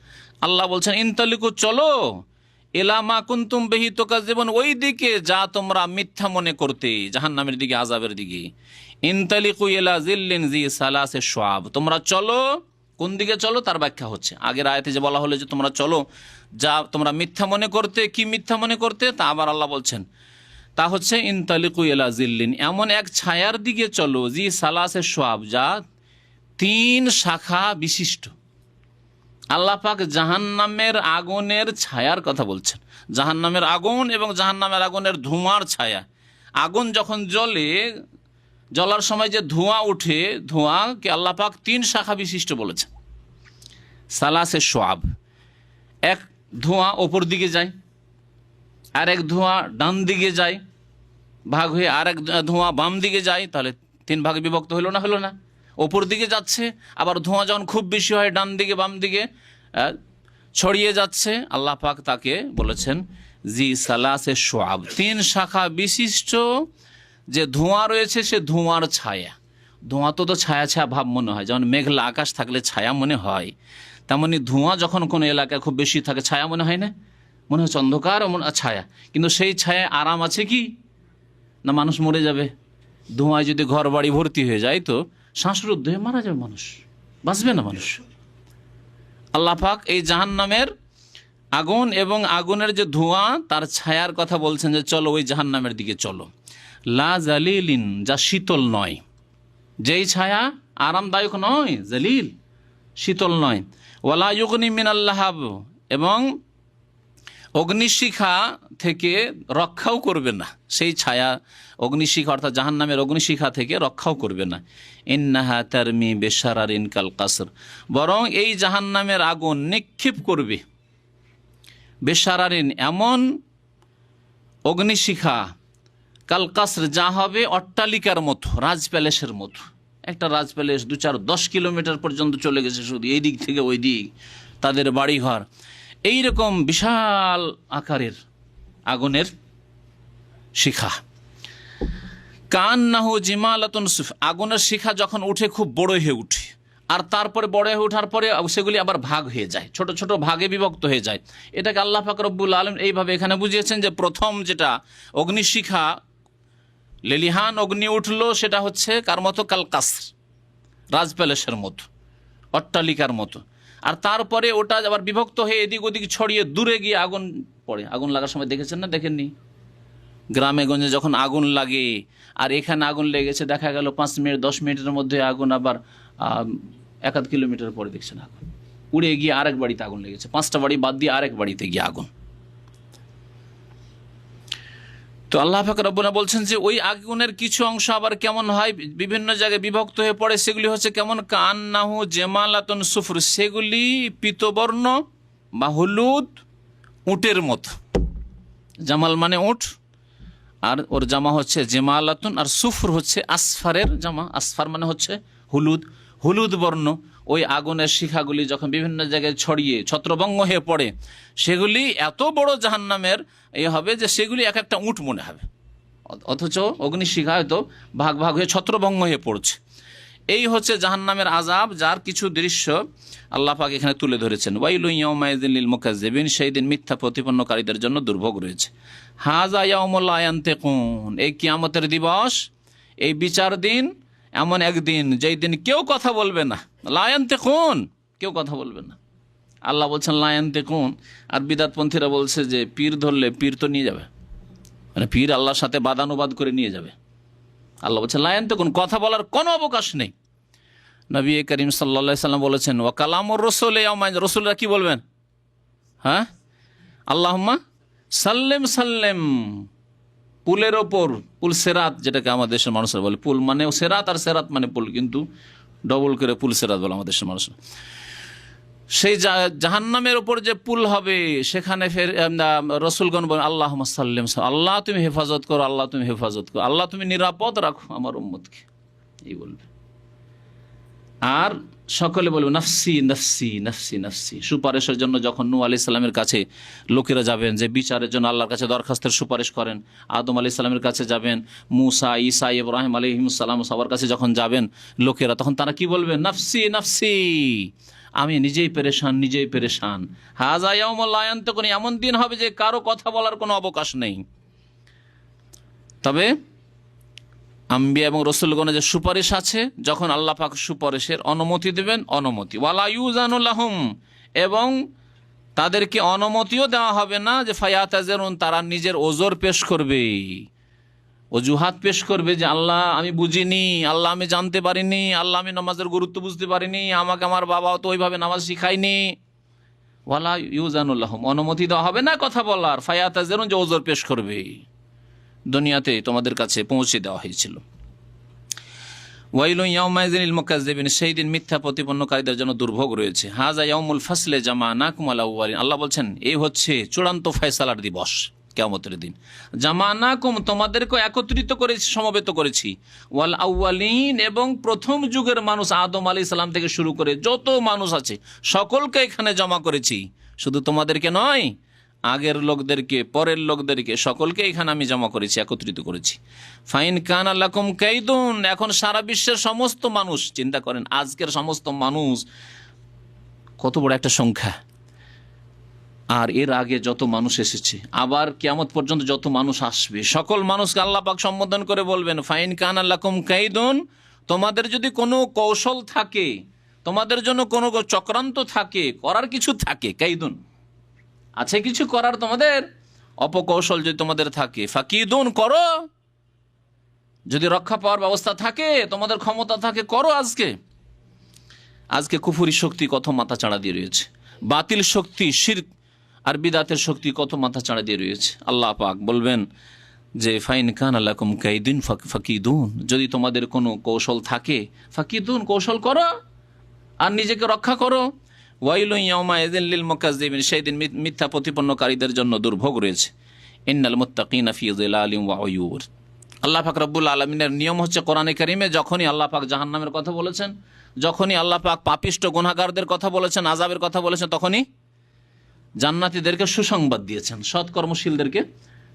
আল্লাহ বলছেন ইনতালিকু চলো, এলা মা কুনতুম বিহি তুকাজ্জিবুন, ওই দিকে যা তোমরা মিথ্যা মনে করতে, জাহান্নামের দিকে, আযাবের দিকে। ইনতালিকু ইলা যিল্লিন জি সালাসে শুআব, তোমরা চলো, কোন দিকে চলো তার ব্যাখ্যা হচ্ছে। আগের আয়াতে যে বলা হলো যে তোমরা চলো যা তোমরা মিথ্যা মনে করতে, কি মিথ্যা মনে করতে, তা আবার আল্লাহ বলছেন তা হচ্ছে ইনতালিকু ইলা যিল্লিন, এমন এক ছায়ার দিকে চলো, জি সালাসে শুআব, যা 3 শাখা বিশিষ্ট। আল্লাহ পাক জাহান্নামের আগুনের ছায়ার কথা বলছেন। জাহান্নামের আগুন এবং জাহান্নামের আগুনের ধোঁয়ার ছায়া। আগুন যখন জ্বলে, জ্বলার সময় যে ধোঁয়া উঠে, ধোঁয়াকে আল্লাহ পাক 3 শাখা বিশিষ্ট বলেছেন। সালাসে শুআব, এক ধোঁয়া ওপর দিকে যায়, আর এক ধোঁয়া ডান দিকে যায় ভাগ হয়ে, আর এক ধোঁয়া বাম দিকে যায়, তাহলে 3 ভাগে বিভক্ত হলো না, হলো না? ওপর দিকে যাচ্ছে, আবার ধোঁয়া যখন খুব বেশি হয় ডান দিকে বাম দিকে ছড়িয়ে যাচ্ছে। আল্লাহ পাক তাকে বলেছেন জি সালাসে শুআব, 3 শাখা বিশিষ্ট যে ধোঁয়া রয়েছে, সে ধোঁয়ার ছায়া। ধোঁয়া তো ছায়া ছায়া ভাব মনে হয়, যেমন মেঘলা আকাশ থাকলে ছায়া মনে হয়, তেমনি ধোঁয়া যখন কোনো এলাকায় খুব বেশি থাকে ছায়া মনে হয় না? মনে হচ্ছে অন্ধকার ছায়া। কিন্তু সেই ছায়া আরাম আছে কি না? মানুষ মরে যাবে। ধোঁয়ায় যদি ঘর বাড়ি ভর্তি হয়ে যায় তো শ্বাসরুদ্ধ হয়ে মারা যাবে মানুষ, বাঁচবে না মানুষ। আল্লাহ পাক এই জাহান্নামের আগুন এবং আগুনের যে ধোঁয়া, তার ছায়ার কথা বলছেন যে চলো ওই জাহান্নামের দিকে চলো। লা জালিলিন, যা শীতল নয়, যেই ছায়া আরামদায়ক নয়, জালিল শীতল নয়। ওয়ালা ইউগনি মিনাল লাহাব, এবং অগ্নিশিখা থেকে রক্ষাও করবে না সেই ছায়া। অগ্নিশিখা অর্থাৎ জাহান্নামের অগ্নিশিখা থেকে রক্ষাও করবে না। ইন্নাহা তারমি বিশারারিন কাল কাসর, বরং এই জাহান্নামের আগুন নিক্ষেপ করবে বিশারারিন, এমন অগ্নিশিখা, কাল কাসর, যা হবে অট্টালিকার মতো, রাজ প্যালেসের মতো। একটা রাজ প্যালেস 2-4-10 কিলোমিটার পর্যন্ত চলে গেছে, শুধু এই দিক থেকে ওই দিক তাদের বাড়িঘর। এইরকম বিশাল আকারের আগুনের শিখা। কান্নাহু জিমালাতুন সুফ, আগুনের শিখা যখন উঠে খুব বড় হয়ে উঠে, আর তারপরে বড় হয়ে ওঠার পরে সেগুলি আবার ভাগ হয়ে যায়, ছোট ছোট ভাগে বিভক্ত হয়ে যায়। এটাকে আল্লাহ পাক রব্বুল আলামিন এইভাবে এখানে বুঝিয়েছেন যে প্রথম যেটা অগ্নিশিখা, লেলিহান অগ্নি উঠলো, সেটা হচ্ছে কার মতো? কাল কাসর, রাজ প্যালেসের মতো, অট্টালিকার মতো। আর তারপরে ওটা আবার বিভক্ত হয়ে এদিক ওদিক ছড়িয়ে দূরে গিয়ে আগুন পড়ে। আগুন লাগার সময় দেখেছেন না, দেখেননি? গ্রামে গঞ্জে যখন আগুন লাগে, আর এখানে আগুন লেগেছে, দেখা গেল 5 মিনিট 10 মিনিটের মধ্যে আগুন আবার 1-1.5 কিলোমিটার পরে দেখছেন আগুন উড়ে গিয়ে আরেক বাড়িতে আগুন লেগেছে, 5টা বাড়ি বাদ দিয়ে আরেক বাড়িতে গিয়ে আগুন। তো আল্লাহ পাক রব্বুনা বলছেন যে ওই আগুনের কিছু অংশ আবার কেমন হয়, বিভিন্ন জায়গায় বিভক্ত হয়ে পড়ে। সেগুলি হচ্ছে কেমন? কান্নাহু জেমালাতুন সুফর, সেগুলি পীতবর্ণ বা হলুদ উটের মতো। জামাল মানে উট, আর ওর জামা হচ্ছে জেমালাতুন, আর সুফর হচ্ছে আসফারের জামা। আসফার মানে হচ্ছে হলুদ, হলুদ বর্ণ। ওই আগুনের শিখাগুলি যখন বিভিন্ন জায়গায় ছড়িয়ে ছত্রভঙ্গ হয়ে পড়ে, সেগুলি এত বড় জাহান্নামের হবে যে সেগুলি এক একটা উট মনে হবে, অথচ অগ্নিশিখা হয়তো ভাগ ভাগ হয়ে ছত্রভঙ্গ হয়ে পড়ছে। এই হচ্ছে জাহান্নামের আযাব, যার কিছু দৃশ্য আল্লাহ পাক এখানে তুলে ধরেছেন। ওয়াইলু ইয়াউমাইযিন লিল মুকাজ্জিবিন, সেই দিন মিথ্যা প্রতিপন্নকারীদের জন্য দুর্ভোগ রয়েছে। হাযা ইয়াউমুল লা ইয়ানতিকুন, এই কিয়ামতের দিবস, এই বিচার দিন এমন একদিন যেই দিন কেউ কথা বলবে না। লা ইয়ানতিকুন, কেউ কথা বলবে না। আল্লাহ বলছেন লায়ান্তে কোন, আর বিদাতপন্থীরা বলছে যে পীর ধরলে পীর তো নিয়ে যাবে, মানে পীর আল্লাহর সাথে বাদানুবাদ করে নিয়ে যাবে। আল্লাহ বলছেন লায়ান্তে কোন, কথা বলার কোনো অবকাশ নেই। নবী করিম সাল্লাল্লাহু আলাইহি সাল্লাম বলেছেন ওয়া কালামুর রাসূল ইয়াউমাইন, রাসূলরা কি বলবেন? হ্যাঁ, আল্লাহুম্মা সাল্লেম সাল্লেম। পুলের ওপর, পুল সেরাত যেটাকে আমাদের দেশের মানুষরা বলে, পুল মানে সেরাত আর সেরাত মানে পুল, কিন্তু ডবল করে পুল সেরাত বলে আমাদের দেশের মানুষরা। সেই জাহান্নামের ওপর যে পুল হবে সেখানে ফের রসুলগণ বলেন আল্লাহুম্মা সাল্লিম, আল্লাহ তুমি হেফাজত করো, আল্লাহ তুমি হেফাজত করো, আল্লাহ তুমি নিরাপদ রাখো আমার উম্মতকে, এই বলবে। আর সকলে বলবে নাফসি নাফসি নাফসি নাফসি। সুপারিশের জন্য যখন নূহ আলাইহিস সালামের কাছে লোকেরা যাবেন যে বিচারের জন্য আল্লাহর কাছে দরখাস্তের সুপারিশ করেন, আদম আলাইহিস সালামের কাছে যাবেন, মুসা, ঈসা, ইব্রাহিম আলাইহিস সালাম সবার কাছে যখন যাবেন লোকেরা, তখন তারা কি বলবেন? নাফসি নাফসি, আমি নিজেই পেরেশান, নিজেই পেরেশান। হাযা ইয়াউমুল লা ইয়ানতিকুন, এমন দিন হবে যে কারো কথা বলার কোনো অবকাশ নেই। তবে আম্বিয়া এবং রসুলগণের যে সুপারিশ আছে, যখন আল্লাহ পাক সুপারিশের অনুমতি দেবেন, অনুমতি ওয়ালা ইউজানু লাহুম, এবং তাদেরকে অনুমতিও দেওয়া হবে না যে ফায়াতাজেরুন, তারা নিজের ওজর পেশ করবে, অজুহাত পেশ করবে যে আল্লাহ আমি বুঝিনি, আল্লাহ আমি জানতে পারিনি, আল্লাহ আমি নামাজের গুরুত্ব বুঝতে পারিনি, আমাকে আমার বাবাও তো ওইভাবে নামাজ শিখায়নি। ওয়ালা ইউজানু লাহুম, অনুমতি দেওয়া হবে না কথা বলার, ফায়াতাজেরুন, যে ওজর পেশ করবে। দুনিয়াতে তোমাদের কাছে পৌঁছে দেওয়া হয়েছিল। ওয়াইলুন ইয়াউমাইযিন লিল মুকাজ্জিবিন, সেই দিন মিথ্যা প্রতিপন্নকারীদের জন্য দুর্ভোগ রয়েছে। হাযা ইয়াউমুল ফাসলে জামানাকুম আল আউয়ালিন, আল্লাহ বলছেন এই হচ্ছে চূড়ান্ত ফয়সালার দিবস, কিয়ামতের দিন। জামানাকুম, তোমাদেরকে একত্রিত করেছি, সমবেত করেছি, ওয়াল আউয়ালিন, এবং প্রথম যুগের মানুষ আদম আলাইহিস সালাম থেকে শুরু করে যত মানুষ আছে সকলকে এখানে জমা করেছি, শুধু তোমাদেরকে নয়, আগের লোকদেরকে, পরের লোকদেরকে, সকলকে এখানে আমি জমা করেছি, একত্রিত করেছি। ফাইন কানা লাকুম কাইদুন, এখন সারা বিশ্বের সমস্ত মানুষ চিন্তা করেন, আজকের সমস্ত মানুষ কত বড় একটা সংখ্যা, আর এর আগে যত মানুষ এসেছে, আবার কিয়ামত পর্যন্ত যত মানুষ আসবে, সকল মানুষকে আল্লাহ পাক সম্বোধন করে বলবেন ফাইন কানা লাকুম কাইদুন, তোমাদের যদি কোনো কৌশল থাকে, তোমাদের জন্য কোনো চক্রান্ত থাকে, করার কিছু থাকে, কাইদুন আছে কিছু করার, তোমাদের অপকৌশল যদি তোমাদের থাকে, ফাকিদুন, করো, যদি রক্ষা পাওয়ার ব্যবস্থা থাকে, তোমাদের ক্ষমতা থাকে, করো। আজকে কুফরি শক্তি কত মাথা চাড়া দিয়ে রয়েছে, বাতিল শক্তি, শিরক আর বিদাতের শক্তি কত মাথা চাড়া দিয়ে রয়েছে। আল্লাহ পাক বলবেন যে ফাইন কানা লাকুম কাইদুন ফাকিদুন, যদি তোমাদের কোনো কৌশল থাকে, ফাকিদুন, কৌশল করো আর নিজেকে রক্ষা করো। ওয়াইলুন ইয়াউমাইযিন লিল মুকাজ্জিবিন, সেই দিন মিথ্যা প্রতিপন্নকারীদের জন্য দুর্ভোগ রয়েছে। ইন্নাল মুত্তাকিনা ফি যিলালিন ওয়া উয়ুর, আল্লাহ পাক রব্বুল আলামিনের নিয়ম হচ্ছে কোরআনে কারীমে যখনই আল্লাহ পাক জাহান্নামের কথা বলেছেন, যখনই আল্লাহ পাক পাপিষ্ট গুনাহগারদের কথা বলেছেন, আযাবের কথা বলেছেন, তখনই জান্নাতীদেরকে সুসংবাদ দিয়েছেন, সৎকর্মশীলদেরকে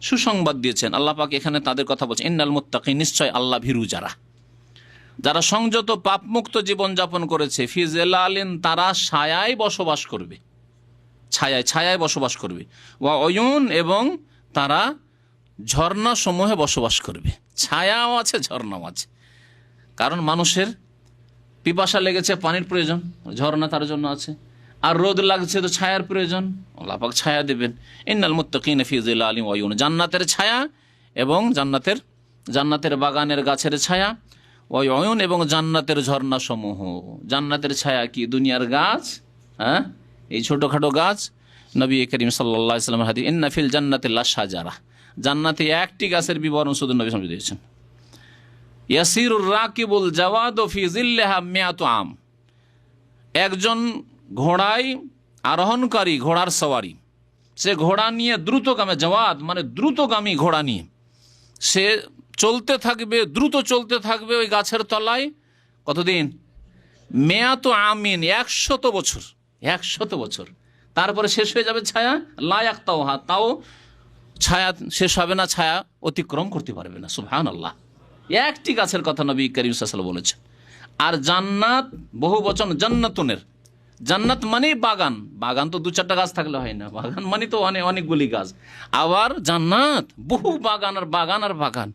সুসংবাদ দিয়েছেন। আল্লাহ পাক এখানে তাদের কথা বলছেন, ইন্নাল মুত্তাকিন, নিশ্চয় আল্লাহ ভীরু যারা সংযত পাপমুক্ত জীবনযাপন করেছে, ফি যিলালিন, তারা ছায়ায় বসবাস করবে, ছায়ায় বসবাস করবে, ওয়া উয়ুন, এবং তারা ঝর্ণা সমূহে বসবাস করবে। ছায়াও আছে, ঝর্ণাও আছে, কারণ মানুষের পিপাসা লেগেছে, পানির প্রয়োজন, ঝর্ণা তার জন্য আছে, আর রোদ লাগছে তো ছায়ার প্রয়োজন, আল্লাহ পাক ছায়া দেবেন। ইন্নাল মুত্তাকিনা ফি যিলালিন ওয়া উয়ুন, জান্নাতের ছায়া এবং জান্নাতের বাগানের গাছের ছায়া, ওয়া উয়ুন, এবং জান্নাতের ঝর্ণা সমূহ। জান্নাতের ছায়া কি? দুনিয়ার গাছ, হ্যাঁ, এই ছোটখাটো গাছ। নবী করিম সাল্লাল্লাহু আলাইহি ওয়াসাল্লামের হাদিস, ইন্না ফিল জান্নাতি লাশাজারা, জান্নাতে একটি গাছের বিবরণ শুধু নবী সাল্লাল্লাহু আলাইহি ওয়াসাল্লাম দিয়েছেন। ইয়াসিরুর রাকিবুল জাওয়াদু ফি যিল্লিহা মিয়াতু আম, একজন ঘোড়ায় আরোহণকারী, ঘোড়ার সওয়ারি, সে ঘোড়া নিয়ে দ্রুতগামী, জাওয়াদ মানে দ্রুতগামী ঘোড়া নিয়ে সে চলতে থাকবে, দ্রুত চলতে থাকবে ওই গাছের তলায়, কতদিন? মেয়াতু আমিন, 100 বছর, 100 বছর। তারপরে শেষ হয়ে যাবে ছায়া, লা ইয়াক্তাউহা, তাও ছায়া শেষ হবে না, ছায়া অতিক্রম করতে পারবে না। সুবহানাল্লাহ, একটি গাছের কথা নবী করিম সাল্লাল্লাহু আলাইহি ওয়াসাল্লাম বলেছেন। আর জান্নাত, বহু বচন জান্নাতুনের, জান্নাত মানে বাগান, বাগান তো 2-4টা গাছ থাকলে হয় না, বাগান মানে তো অনেকগুলি গাছ। আবার জান্নাত বহু বাগান আর বাগান আর বাগান।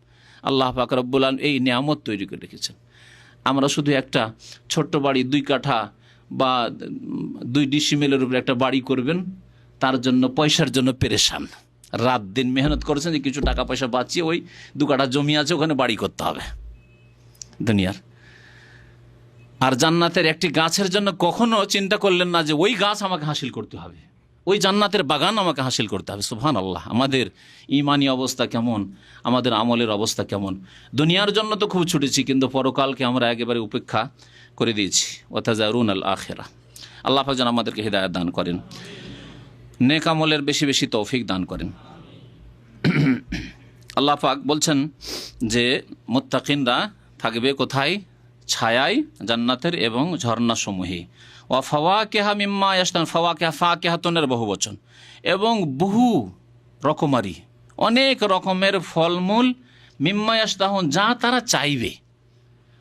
আল্লাহ পাক রব্বুল আলামিন এই নিয়ামত তৈরি করে রেখেছেন। আমরা শুধু একটা ছোট্ট বাড়ি, 2 কাঠা বা 2 ডিসিমেলের উপরে একটা বাড়ি করবেন, তার জন্য পয়সার জন্য পেরেশান, রাত দিন মেহনত করেছেন যে কিছু টাকা পয়সা বাঁচিয়ে ওই 2 কাঠা জমি আছে ওখানে বাড়ি করতে হবে দুনিয়ার। আর জান্নাতের একটি গাছের জন্য কখনো চিন্তা করলেন না যে ওই গাছ আমাকে হাসিল করতে হবে, ওই জান্নাতের বাগান আমাকে হাসিল করতে হবে। সুবহানাল্লাহ, আমাদের ইমানি অবস্থা কেমন, আমাদের আমলের অবস্থা কেমন। দুনিয়ার জন্য তো খুব ছুটেছি, কিন্তু পরকালকে আমরা একেবারে উপেক্ষা করে দিয়েছি। ওয়াতাজারুন আল আখিরা। আল্লাহ পাক যেন আমাদেরকে হিদায়াত দান করেন, নেক আমলের বেশি বেশি তৌফিক দান করেন। আল্লাহ পাক বলছেন যে মুত্তাকিনরা থাকবে কোথায়? ছায়ায় জান্নাতের এবং ঝর্ণাসমূহে। ওয়া ফাওয়াকিহা মিম্মা ইয়াশতাহুন, ফাওয়াকিহা ফাকিহাতুনের বহু বচন, এবং বহু রকমারি অনেক রকমের ফলমূল, মিম্মা ইয়াশতাহুন যা তারা চাইবে।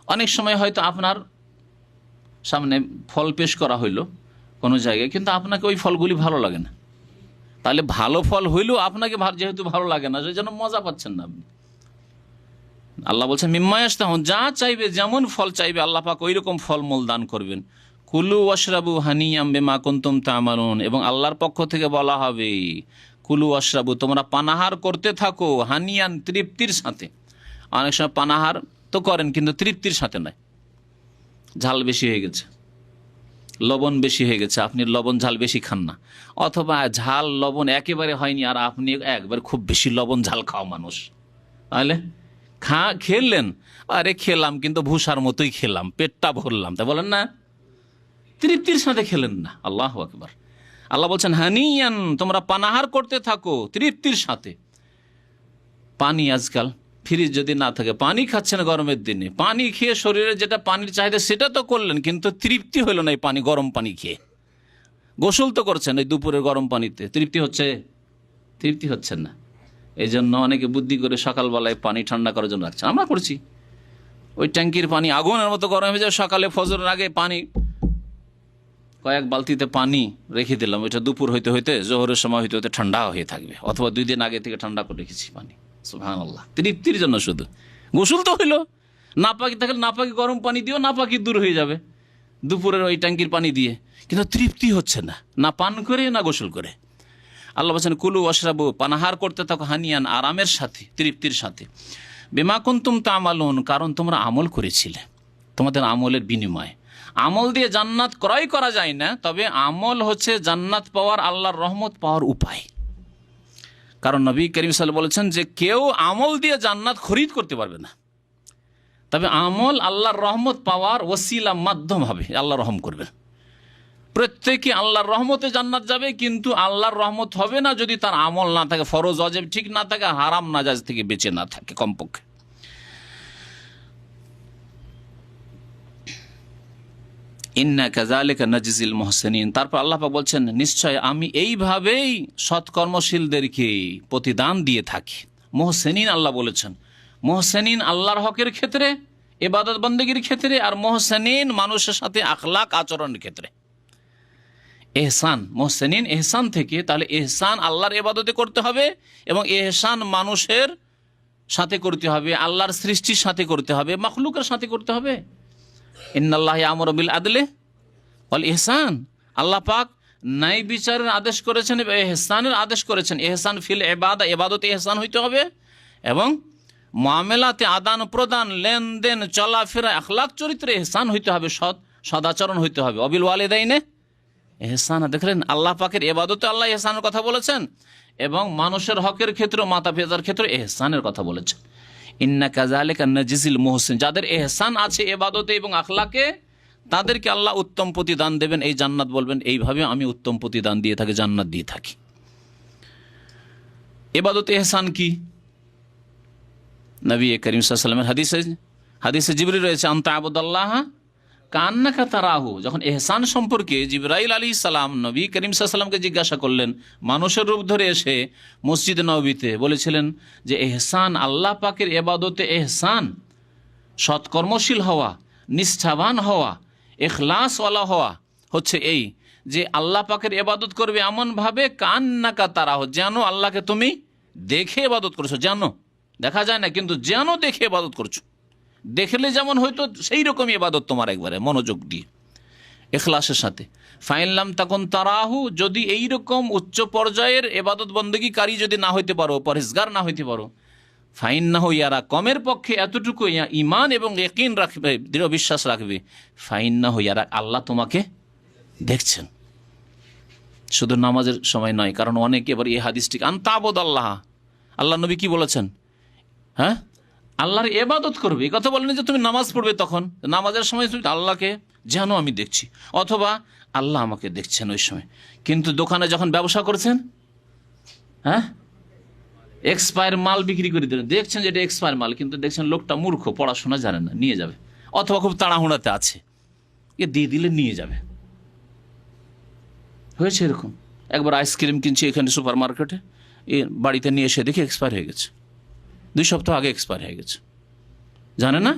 অনেক সময় হয়তো আপনার সামনে ফল পেশ করা হইলো কোনো জায়গায়, কিন্তু আপনাকে ওই ফলগুলি ভালো লাগে না। তাহলে ভালো ফল হইলেও আপনাকে যেহেতু ভালো লাগে না, সেই জন্য মজা পাচ্ছেন না আপনি। আল্লাহ বলছেন মিম্মা ইয়াশতাহুন, যা চাইবে, যেমন ফল চাইবে আল্লাহ পাক ওই রকম ফলমূল দান করবেন। কুলু ওয়াশরাবু হানিয়াম বিমা কুনতুম তা'মালুন, এবং আল্লাহর পক্ষ থেকে বলা হবে কুলু ওয়াশরাবু, তোমরা পানাহার করতে থাকো, হানিয়ান তৃপ্তির সাথে। অনেক সময় পানাহার তো করেন কিন্তু তৃপ্তির সাথে নয়, ঝাল বেশি হয়ে গেছে, লবণ বেশি হয়ে গেছে, আপনি লবণ ঝাল বেশি খান না, অথবা ঝাল লবণ একেবারে হয়নি আর আপনি একবার খুব বেশি লবণ ঝাল খাও মানুষ, তাহলে খেলেন, আরে খেলাম কিন্তু ভুষার মতোই খেলাম, পেটটা ভরলাম, তা বলেন না, তৃপ্তির সাথে খেলেন না। আল্লাহু আকবার। আল্লাহ বলছেন হানিয়ান, তোমরা পানাহার করতে থাকো তৃপ্তির সাথে। পানি আজকাল ফ্রিজ যদি না থাকে পানি খাচ্ছেন গরমের দিনে, পানি খেয়ে শরীরে যেটা পানির চাহিদা সেটা তো করলেন, কিন্তু তৃপ্তি হইল না এই পানি, গরম পানি খেয়ে। গোসল তো করছেন এই দুপুরের গরম পানিতে, তৃপ্তি হচ্ছে? তৃপ্তি হচ্ছে না। এই জন্য অনেকে বুদ্ধি করে সকালবেলায় পানি ঠান্ডা করার জন্য রাখছেন। আমরা করছি, ওই ট্যাঙ্কির পানি আগুনের মতো গরম হয়ে যায়, সকালে ফজরের আগে পানি কয়েক বালতিতে পানি রেখে দিলাম, ওইটা দুপুর হইতে হইতে জোহরের সময় হইতে হইতে ঠান্ডা হয়ে থাকবে, অথবা 2 দিন আগে থেকে ঠান্ডা করে রেখেছি পানি। সুবহানাল্লাহ, তৃপ্তির জন্য শুধু। গোসল তো হইলো, নাপাকি থাকলে নাপাকি গরম পানি দিও, নাপাকি দূর হয়ে যাবে দুপুরের ওই ট্যাঙ্কির পানি দিয়ে, কিন্তু তৃপ্তি হচ্ছে না, না পান করে না গোসল করে। আল্লাহ বলছেন কুলু ওয়াশরাবু, পানাহার করতে থাকো, হানিয়ান আরামের সাথে, তৃপ্তির সাথে, বিমা কুনতুম তা'মালুন, কারণ তোমরা আমল করেছিলে, তোমাদের আমলের বিনিময়ে। আমল দিয়ে জান্নাত ক্রয় করা যায় না, তবে আমল হচ্ছে জান্নাত পাওয়ার, আল্লাহর রহমত পাওয়ার উপায়। কারণ নবী করিম সাল্লাল্লাহু আলাইহি ওয়াসাল্লাম বলেছেন যে কেউ আমল দিয়ে জান্নাত খরিদ করতে পারবে না, তবে আমল আল্লাহর রহমত পাওয়ার ওসিলা, মাধ্যম হবে, আল্লাহ রহম করবেন। প্রত্যেকে আল্লাহর রহমতে জান্নাত যাবে, কিন্তু আল্লাহর রহমত হবে না যদি তার আমল না থাকে, ফরজ ওয়াজিব ঠিক না থাকে, হারাম নাজায়েজ থেকে বেঁচে না থাকে কমপক্ষে। ইন্না কাযালিকা নাজজিল মুহসিনিন, তারপর আল্লাহ পাক বলছেন নিশ্চয় আমি এইভাবেই সৎকর্মশীলদেরকে প্রতিদান দিয়ে থাকি। মুহসিনিন আল্লাহ বলেছেন, মুহসিনিন আল্লাহর হকের ক্ষেত্রে, ইবাদত বন্দেগীর ক্ষেত্রে, আর মুহসিনিন মানুষের সাথে আখলাক আচরণের ক্ষেত্রে। এহসান, মুহসিনিন এহসান থেকে, তাহলে এহসান আল্লাহর ইবাদতে করতে হবে এবং এহসান মানুষের সাথে করতে হবে, আল্লাহর সৃষ্টির সাথে করতে হবে, মাখলুকের সাথে করতে হবে। ইন্নাল্লাহ ইয়ামুরু বিল আদলি ওয়াল ইহসান, আল্লাহ পাক ন্যায় বিচারের আদেশ করেছেন এবং ইহসানের আদেশ করেছেন। ইহসান ফিল ইবাদা, ইবাদতে ইহসান হইতে হবে, এবং মুআমালাতে আদান প্রদান, লেনদেন, চলাফেরা, আখলাক চরিত্রে ইহসান হইতে হবে, সদাচরণ হইতে হবে। অবিল ওয়ালিদাইনে ইহসান, দেখলেন আল্লাহ পাকের ইবাদতে আল্লাহ ইহসানের কথা বলেছেন, এবং মানুষের হকের ক্ষেত্রে, মাতা পিতার ক্ষেত্রে ইহসানের কথা বলেছেন। ইন্না কাযালিকা নাজজিল মুহসিন, যাদের ইহসান আছে ইবাদতে এবং আখলাকে, তাদেরকে আল্লাহ উত্তম প্রতিদান দেবেন, এই জান্নাত বলবেন এইভাবে আমি উত্তম প্রতিদান দিয়ে থাকি, জান্নাত দিয়ে থাকি। ইবাদতে ইহসান কি? নবী করিম সাল্লাল্লাহু আলাইহি ওয়াসাল্লামের হাদিসে জিবরিল রয়েছে, আনতা আবুদাল্লাহ কান্নাকা তারাহু। যখন ইহসান সম্পর্কে জিবরাইল আলাইহিস সালাম নবী করিম সাল্লাল্লাহু আলাইহি ওয়াসাল্লামকে জিজ্ঞাসা করলেন, মানুষের রূপ ধরে এসে মসজিদ নববীতে বলেছিলেন যে ইহসান, আল্লাহ পাকের ইবাদতে ইহসান, সৎকর্মশীল হওয়া, নিষ্ঠাবান হওয়া, ইখলাসওয়ালা হওয়া হচ্ছে এই যে আল্লাহ পাকের ইবাদত করবে এমনভাবে কান্নাকা তারাহু, যেন আল্লাহকে তুমি দেখে ইবাদত করছো, যেন দেখা যায় না কিন্তু যেন দেখে ইবাদত করছো, দেখলে যেমন হয়তো সেই রকমই ইবাদত তোমার, একবারে মনোযোগ দিয়ে। ইখলাসের সাথে। ফাইনলাম তখন তারাহু, যদি এইরকম উচ্চ পর্যায়ের ইবাদত বন্দেগীকারী যদি না হইতে পারো, পরহেজগার না হইতে পারো, ফাইন্নাহু ইয়ারা, কমের পক্ষে এতটুকু ঈমান এবং ইয়াকিন রাখবে, দৃঢ় বিশ্বাস রাখবে, ফাইন্নাহু ইয়ারা, আল্লাহ তোমাকে দেখছেন। শুধু নামাজের সময় নয়, কারণ অনেকে এবার এই হাদিসটি আনতাবুদ আল্লাহ, আল্লাহ নবী কি বলেছেন, হ্যাঁ, আল্লাহর ইবাদত করবে। এই কথা বলেন যে তুমি নামাজ পড়বে, তখন নামাজের সময় তুমি আল্লাহকে যেন আমি দেখছি, অথবা আল্লাহ আমাকে দেখছেন ওই সময়। কিন্তু দোকানে যখন ব্যবসা করছেন, হ্যাঁ, এক্সপায়ার মাল বিক্রি করে দিলেন, দেখছেন যে এটা এক্সপায়ার মাল, কিন্তু দেখছেন লোকটা মূর্খ, পড়াশোনা জানে না, নিয়ে যাবে, অথবা খুব তাড়াহুড়াতে আছে, এ দিয়ে দিলে নিয়ে যাবে। হয়েছে এরকম। একবার আইসক্রিম কিনছি এখানে সুপার মার্কেটে, এ বাড়িতে নিয়ে এসে দেখি এক্সপায়ার হয়ে গেছে, 2 সপ্তাহ আগে এক্সপায়ার হয়ে গেছে। জানে না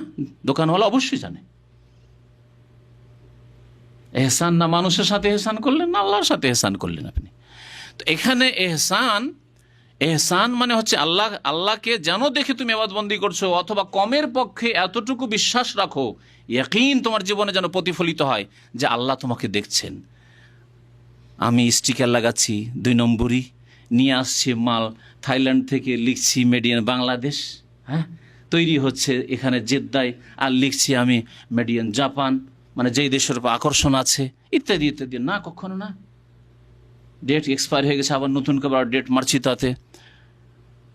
দোকানওয়ালা? অবশ্যই জানে। এহসান না মানুষের সাথে এহসান করলেন, না আল্লাহর সাথে এহসান করলেন আপনি। তো এখানে এহসান মানে হচ্ছে আল্লাহকে যেন দেখে তুমি ইবাদতবন্দি করছো, অথবা কমের পক্ষে এতটুকু বিশ্বাস রাখো, ইয়াকিন তোমার জীবনে যেন প্রতিফলিত হয় যে আল্লাহ তোমাকে দেখছেন। আমি স্টিকার লাগাচ্ছি 2 নম্বরই, নিয়ে আসছি মাল থাইল্যান্ড থেকে, লিখছি মেড ইন বাংলাদেশ, হ্যাঁ, তৈরি হচ্ছে এখানে জেদ্দায়, আর লিখছি আমি মেড ইন জাপান, মানে যেই দেশের উপর আকর্ষণ আছে, ইত্যাদি ইত্যাদি। না, কখনো না। ডেট এক্সপায়ার হয়ে গেছে, আবার নতুন করে ডেট মারছি তাতে।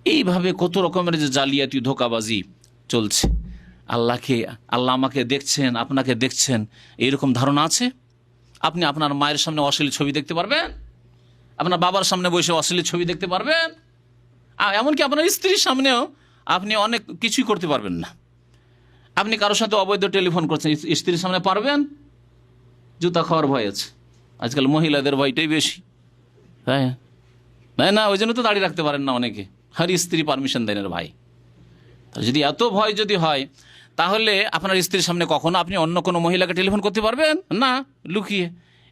এইভাবে কত রকমের যে জালিয়াতি ধোঁকাবাজি চলছে। আল্লাহ আমাকে দেখছেন, আপনাকে দেখছেন, এইরকম ধারণা আছে? আপনি আপনার মায়ের সামনে অশ্লীল ছবি দেখতে পারবেন? আপনার বাবার সামনে বসে অশ্লীল ছবি দেখতে পারবেন? এমনকি আপনার স্ত্রীর সামনেও আপনি অনেক কিছুই করতে পারবেন না। আপনি কারোর সাথে অবৈধ টেলিফোন করছেন, স্ত্রীর সামনে পারবেন? জুতা খাওয়ার ভয় আছে। আজকাল মহিলাদের ভয়টাই বেশি, তাই না? ওই জন্য তো দাঁড়িয়ে রাখতে পারেন না অনেকে, আর স্ত্রী পারমিশন দেন ভাই। যদি এত ভয় যদি হয়, তাহলে আপনার স্ত্রীর সামনে কখনো আপনি অন্য কোনো মহিলাকে টেলিফোন করতে পারবেন না? লুকিয়ে।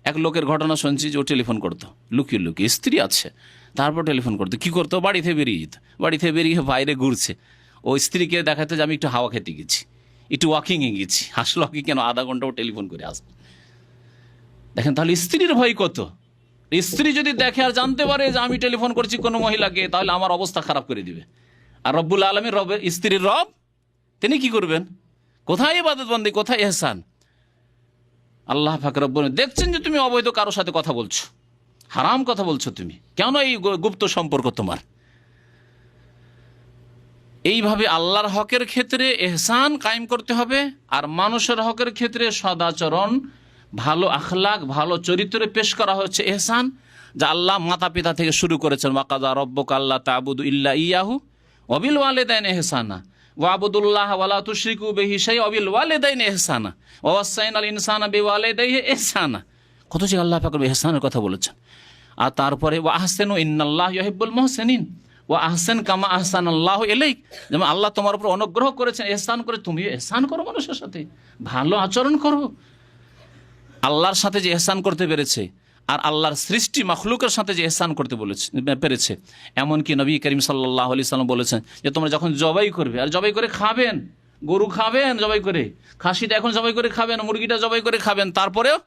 এক লোকের ঘটনা শুনছি যে ও টেলিফোন করতো লুকিয়ে লুকিয়ে, স্ত্রী আছে তারপর টেলিফোন করতো। কী করতো? বাড়ি থেকে বেরিয়ে যেত, বাড়ি থেকে বেরিয়ে বাইরে ঘুরছে, ও স্ত্রীকে দেখাতে যে আমি একটু হাওয়া খেতে গেছি, একটু ওয়াকিংয়ে গেছি। আসলে ওয়াকিং কেন, আধা ঘন্টাও টেলিফোন করে আসবে। দেখেন তাহলে স্ত্রীর ভয় কত। স্ত্রী যদি দেখে আর জানতে পারে যে আমি টেলিফোন করছি কোনো মহিলাকে, তাহলে আমার অবস্থা খারাপ করে দিবে। আর রব্বুল আলমীর রবের স্ত্রীর রব, তিনি কি করবেন? কোথায় ইবাদতবন্দি, কোথায় ইহসান? আল্লাহ পাক রব্বুল দেখছেন যে তুমি অবৈধ কারোর সাথে কথা বলছো, হারাম কথা বলছো তুমি, কেন এই গুপ্ত সম্পর্ক তোমার। এইভাবে আল্লাহর হকের ক্ষেত্রে ইহসান কায়েম করতে হবে, আর মানুষের হকের ক্ষেত্রে সদাচরণ, ভালো আখলাক, ভালো চরিত্রে পেশ করা হচ্ছে ইহসান, যা আল্লাহ মাতা পিতা থেকে শুরু করেছেন। ওয়াকাযা রাব্বুকা আল্লা তা'বুদু ইল্লা ইয়াহু ওয়া বিল ওয়ালিদাইনি ইহসানা ওয়া'বুদুল্লাহ ওয়া লা তুশরিকু বিহি শাইআন ওয়া বিল ওয়ালিদাইনি ইহসানা ওয়া ওয়াসাইনাল ইনসানা বিওয়ালিদাইহি ইহসানা। কত যে আল্লাহ পাক ইহসানের কথা বলেছেন। আর তারপরে ওয়া আহসিনু ইন্নাল্লাহা ইউহিব্বুল মুহসিনিন ওয়া আহসিন কামা আহসানাল্লাহু ইলাইক, যেমন আল্লাহ তোমার উপর অনুগ্রহ করেছেন, ইহসান করে, তুমি ইহসান করো, মানুষের সাথে ভালো আচরণ করো। আল্লাহর সাথে যে ইহসান করতে পেরেছে, আর আল্লাহর সৃষ্টি মাখলুকের সাথে যে ইহসান করতে পেরেছে, এমনকি নবী করিম সাল্লাল্লাহু আলাইহি সাল্লাম বলেছেন যে তোমরা যখন জবাই করবে, আর জবাই করে খাবেন, গরু খাবেন জবাই করে, খাসিটা এখন জবাই করে খাবেন, মুরগিটা জবাই করে খাবেন, তারপরেও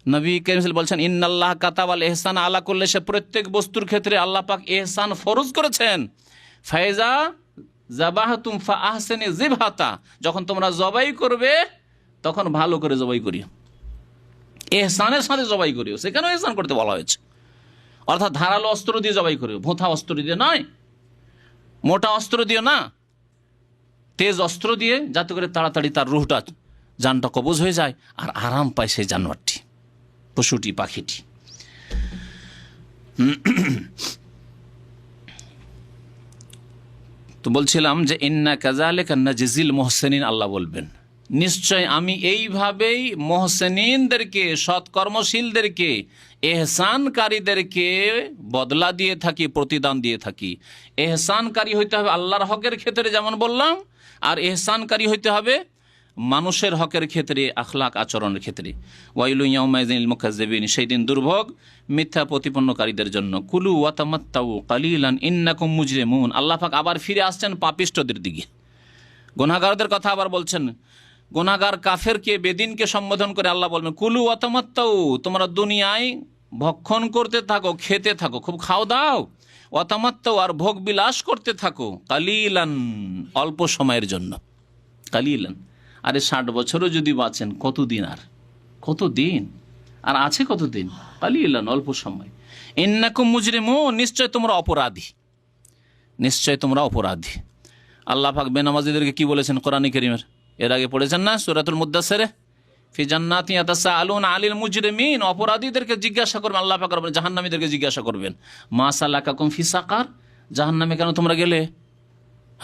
নবী করিম বলছেন ইন্নাল্লাহ কাতাবাল ইহসান আলা কুল্লি শাই, প্রত্যেক বস্তুর ক্ষেত্রে আল্লাহ পাক ইহসান ফরজ করেছেন। ফাইজা যাবাহতুম ফাআহসিনু যিবহাতা, যখন তোমরা জবাই করবে তখন ভালো করে জবাই করিও, এহসানের সাথে জবাই করিও। সেখানেও এহসান করতে বলা হয়েছে, অর্থাৎ ধারালো অস্ত্র দিয়ে জবাই করিও, ভোঁথা অস্ত্র দিয়ে নয়, মোটা অস্ত্র দিয়ে না, তেজ অস্ত্র দিয়ে, যাতে করে তাড়াতাড়ি তার রুহটা, জানটা কবজ হয়ে যায়, আর আরাম পায় সেই জানোয়ারটি, পশুটি, পাখিটি। তো বলছিলাম যে ইন্না কাযালিকা নাজজিল মুহসিনিন, আল্লাহ বলবেন নিশ্চয় আমি এইভাবেই মুহসিনিনদেরকে, সৎকর্মশীলদেরকে, এহসানকারীদেরকে বদলা দিয়ে থাকি, প্রতিদান দিয়ে থাকি। এহসানকারী হইতে হবে আল্লাহর হকের ক্ষেত্রে যেমন বললাম, আর এহসানকারী হইতে হবে মানুষের হকের ক্ষেত্রে, আখলাক আচরণের ক্ষেত্রে। ওয়াইলু ইয়াউমাইযিন লিল মুকাজ্জিবিন, সেই দিন দুর্ভোগ মিথ্যা প্রতিপন্নকারীদের জন্য। কুলু ওয়া তামাত্তাউ কালিলান ইন্নাকুম মুজরিমুন, আল্লাহ পাক আবার ফিরে আসছেন পাপিষ্ঠদের দিকে, গুনাহগারদের কথা আবার বলছেন। গুনাহগার কাফেরকে বেদিনকে সম্বোধন করে আল্লাহ বলবেন কুলু ওয়া তামাত্তাউ, তোমরা দুনিয়ায় ভক্ষণ করতে থাকো, খেতে থাকো, খুব খাও দাও, ওয়া তামাত্তাউ আর ভোগ বিলাস করতে থাকো, কালিলান অল্প সময়ের জন্য, কালিলান। আরে 60 বছরও যদি বাঁচেন কতদিন, আর কতদিন আর আছে, কতদিন, কালিলান অল্প সময়। ইন্নাকুম মুজরিমুন, নিশ্চয় তোমরা অপরাধী, নিশ্চয় তোমরা অপরাধী। আল্লাহ পাক বেনামাজিদেরকে কি বলেছেন কোরআনে কারীমের? এর আগে পড়েছেন না সূরাতুল মুদ্দাসসিরে, ফি জান্নাতি ইয়াতাসাআলুন আলিল মুজরিমিন, অপরাধীদেরকে জিজ্ঞাসা করবেন আল্লাহ পাক রব্বুল, জাহান্নামীদেরকে জিজ্ঞাসা করবেন মা সালাকাকুম ফি সাকার, জাহান্নামে কেন তোমরা গেলে?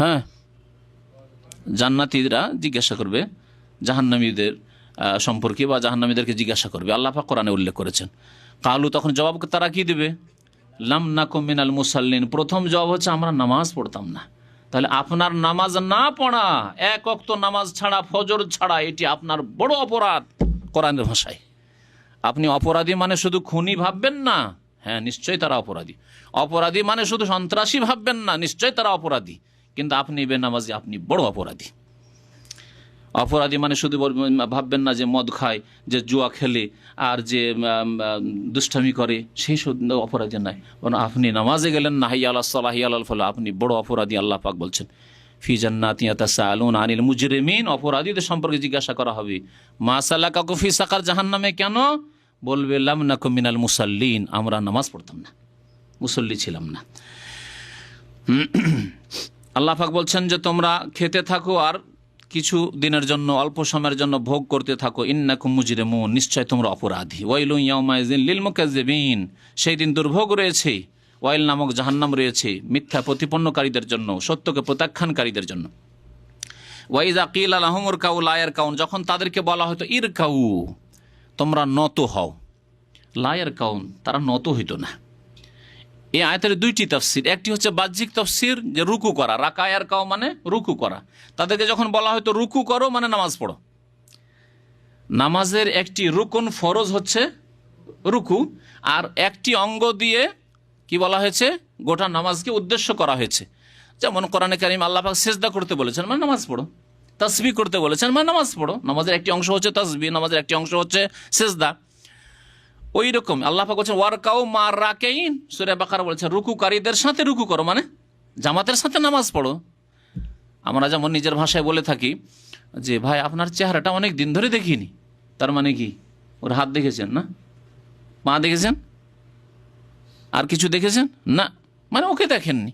হ্যাঁ, জান্নাতীরা জিজ্ঞাসা করবে জাহান্নামীদের সম্পর্কে, বা জাহান্নামীদেরকে জিজ্ঞাসা করবে, আল্লাহ পাক কোরআনে উল্লেখ করেছেন। কালু, তখন জবাব তারা কি দেবে? লাম নাকুম মিনাল মুসাল্লিন, প্রথম জবাব হচ্ছে আমরা নামাজ পড়তাম না। তাহলে আপনার নামাজ না পড়া, এক ওয়াক্ত নামাজ ছাড়া, ফজর ছাড়া, এটি আপনার বড় অপরাধ কোরআনের ভাষায়। আপনি অপরাধী মানে শুধু খুনি ভাববেন না, হ্যাঁ নিশ্চয়ই তারা অপরাধী। অপরাধী মানে শুধু সন্ত্রাসী ভাববেন না, নিশ্চয়ই তারা অপরাধী, কিন্তু আপনি বেনামাজি, আপনি বড় অপরাধী। অপরাধী মানে শুধু ভাববেন না যে মদ খায়, যে জুয়া খেলে, আর যে দুষ্টামি করে, সেই সব অপরাধী নাই। আপনি নামাজে গেলেন না, হাইয়া আলাস সালাহ হিয়া আলাল ফালাহ, আপনি বড় অপরাধী। আল্লাহ পাক বলছেন ফি জান্নাতি ইয়াতাসাআলুন আনিল মুজরিমিন, অপরাধীদের সম্পর্কে জিজ্ঞাসা করা হবে মা সালাকাকুম ফি সাকার, জাহান্নামে কেন? বলবে লাম নাকুম মিনাল মুসাল্লিন, আমরা নামাজ পড়তাম না, মুসল্লি ছিলাম না। আল্লাহ পাক বলছেন যে তোমরা খেতে থাকো আর কিছু দিনের জন্য, অল্প সময়ের জন্য ভোগ করতে থাকো। ইন্নাকুম মুজরিমুন, নিশ্চয় তোমরা অপরাধী। ওয়াইলুন ইয়াউমাইযিন লিল মুকাজ্জিবিন, সেই দিন দুর্ভোগ রয়েছে, ওয়াইল নামক জাহান্নাম রয়েছে মিথ্যা প্রতিপন্নকারীদের জন্য, সত্যকে প্রত্যাখ্যানকারীদের জন্য। ওয়াইযা কিলা লাহুম ইরকাউ লা ইয়ারকাউন, যখন তাদেরকে বলা হতো ইরকাউ, তোমরা নত হও, লা ইয়ারকাউন, তারা নত হইতো না। এই আয়াতের দুইটি তাফসির, একটি হচ্ছে বাহ্যিক তাফসির যে রুকু করা, রাকা ইয়ারকাউ মানে রুকু করা, তাদেরকে যখন বলা হয়তো রুকু করো মানে নামাজ পড়ো। নামাজের একটি রুকুন ফরজ হচ্ছে রুকু, আর একটি অঙ্গ দিয়ে কি বলা হয়েছে, গোটা নামাজকে উদ্দেশ্য করা হয়েছে। যেমন কোরআনে কারীম আল্লাহ পাক সিজদা করতে বলেছেন মানে নামাজ পড়ো, তাসবিহ করতে বলেছেন মানে নামাজ পড়ো। নামাজের একটি অংশ হচ্ছে তাসবিহ, নামাজের একটি অংশ হচ্ছে সিজদা। ওই রকম আল্লাহ পাক বলছেন ওয়ারকাউ মা রাকাইন, সূরা বাকারা বলেছেন রুকুকারীদের সাথে রুকু করো, মানে জামাতের সাথে নামাজ পড়ো। আমরা যেমন নিজের ভাষায় বলে থাকি যে ভাই আপনার চেহারাটা অনেক দিন ধরে দেখিনি, তার মানে কি ওর হাত দেখেছেন না, পা দেখেছেন, আর কিছু দেখেছেন না, মানে ওকে দেখেননি।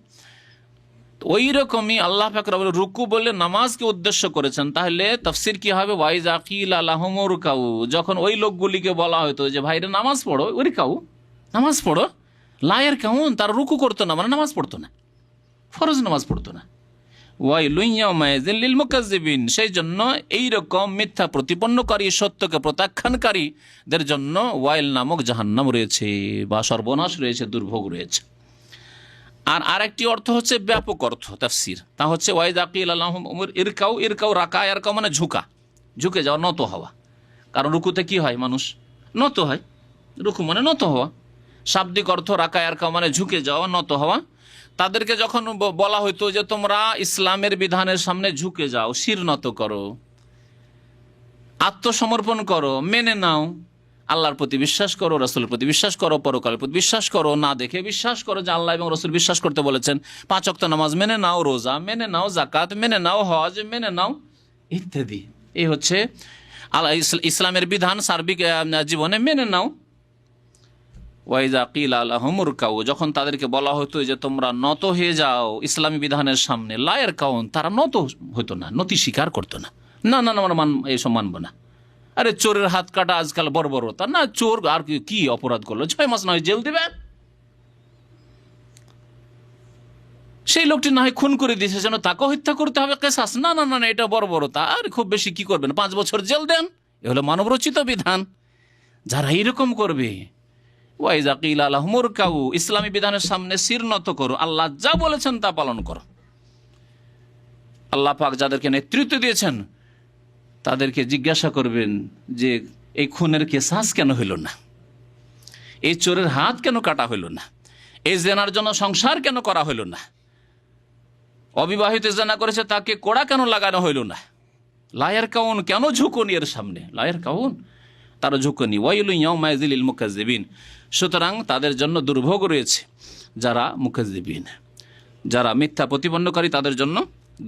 ওই রকমই আল্লাহ পাক রব্বুল রুকু বলে নামাজকে উদ্দেশ্য করেছেন। তাহলে তাফসির কি হবে, ওয়াইযা কিলা লাহুম ইরকাউ, যখন ওই লোকগুলিকে বলা হতো যে ভাইরে নামাজ পড়ো, ইরকাউ নামাজ পড়ো, লা ইয়ারকাউন, তারা রুকু করতো না মানে নামাজ পড়তো না, ফরজ নামাজ পড়তো না। ওয়াইলুন ইয়াউমাইযিন লিল মুকাজ্জিবিন, সেই জন্য এইরকম মিথ্যা প্রতিপন্নকারী, সত্যকে প্রত্যাখ্যানকারীদের জন্য ওয়াইল নামক জাহান্নাম রয়েছে, বা সর্বনাশ রয়েছে, দুর্ভোগ রয়েছে। আর আরেকটি অর্থ হচ্ছে ব্যাপক অর্থ তাফসির, তা হচ্ছে ওয়াইযা কিলা লাহুম ইরকাউ, ইরকাউ রাকা ইয়ারকাউ মানে ঝুঁকা, ঝুঁকে যাওয়া, নত হওয়া। কারণ রুকুতে কি হয়, মানুষ নত হয়, রুকু মানে নত হওয়া। শাব্দিক অর্থ রাকা ইয়ারকাউ মানে ঝুঁকে যাওয়া, নত হওয়া। তাদেরকে যখন বলা হইতো যে তোমরা ইসলামের বিধানের সামনে ঝুঁকে যাও, শির নত করো, আত্মসমর্পণ করো, মেনে নাও, আল্লাহর প্রতি বিশ্বাস করো, রাসূলের প্রতি বিশ্বাস করো, পরকালের প্রতি বিশ্বাস করো, না দেখে বিশ্বাস করো যে আল্লাহ এবং রাসূল বিশ্বাস করতে বলেছেন, 5 ওয়াক্ত নামাজ মেনে নাও, রোজা মেনে নাও, যাকাত মেনে নাও, হজ মেনে নাও, ইত্যাদি। এই হচ্ছে ইসলামের বিধান, সার্বিক জীবনে মেনে নাও। ওয়াইযা কিলা লাহুম ইরকাউ, যখন তাদেরকে বলা হতো যে তোমরা নত হয়ে যাও ইসলামী বিধানের সামনে, লা ইয়ারকাউন, তারা নত হতো না, নতি স্বীকার করতো না, না না আমরা এইসব মানবো না। আরে চোরের হাত কাটা আজকাল বর্বরতা, না চোর আর কি অপরাধ করলো, 6 মাস নয় জেল দিবে, সেই লোকটি না হয় খুন করে দিয়েছে, যেন তাকে হত্যা করতে হবে কেসাস, না না না এটা বর্বরতা, আর খুব বেশি কি করবেন, 5 বছর জেল দেন, এ হলো মানবরচিত বিধান। যারা এইরকম করবে, ওয়াইযা কিলা লাহুম ইরকাউ, ইসলামী বিধানের সামনে শির নত করো, আল্লাহ যা বলেছেন তা পালন করো। আল্লাহ পাক যাদেরকে নেতৃত্ব দিয়েছেন তাদেরকে জিজ্ঞাসা করবেন যে এই খুনের কেসাস কেন হইল না, এই চোরের হাত কেন কাটা হইল না, এই জেনার জন্য সংসার কেন করা হইল না, অবিবাহিত জেনা করেছে তাকে কোড়া কেন লাগানো হইল না, লায়ার কাউন, কেন ঝুঁকনি এর সামনে? লায়ার কাউন, তারা ঝুঁকনি। ওয়াইলুন ইয়াউমাইযিল লিল মুকাজ্জিবিন, সুতরাং তাদের জন্য দুর্ভোগ রয়েছে যারা মুকাজ্জিবিন, যারা মিথ্যা প্রতিপন্নকারী, তাদের জন্য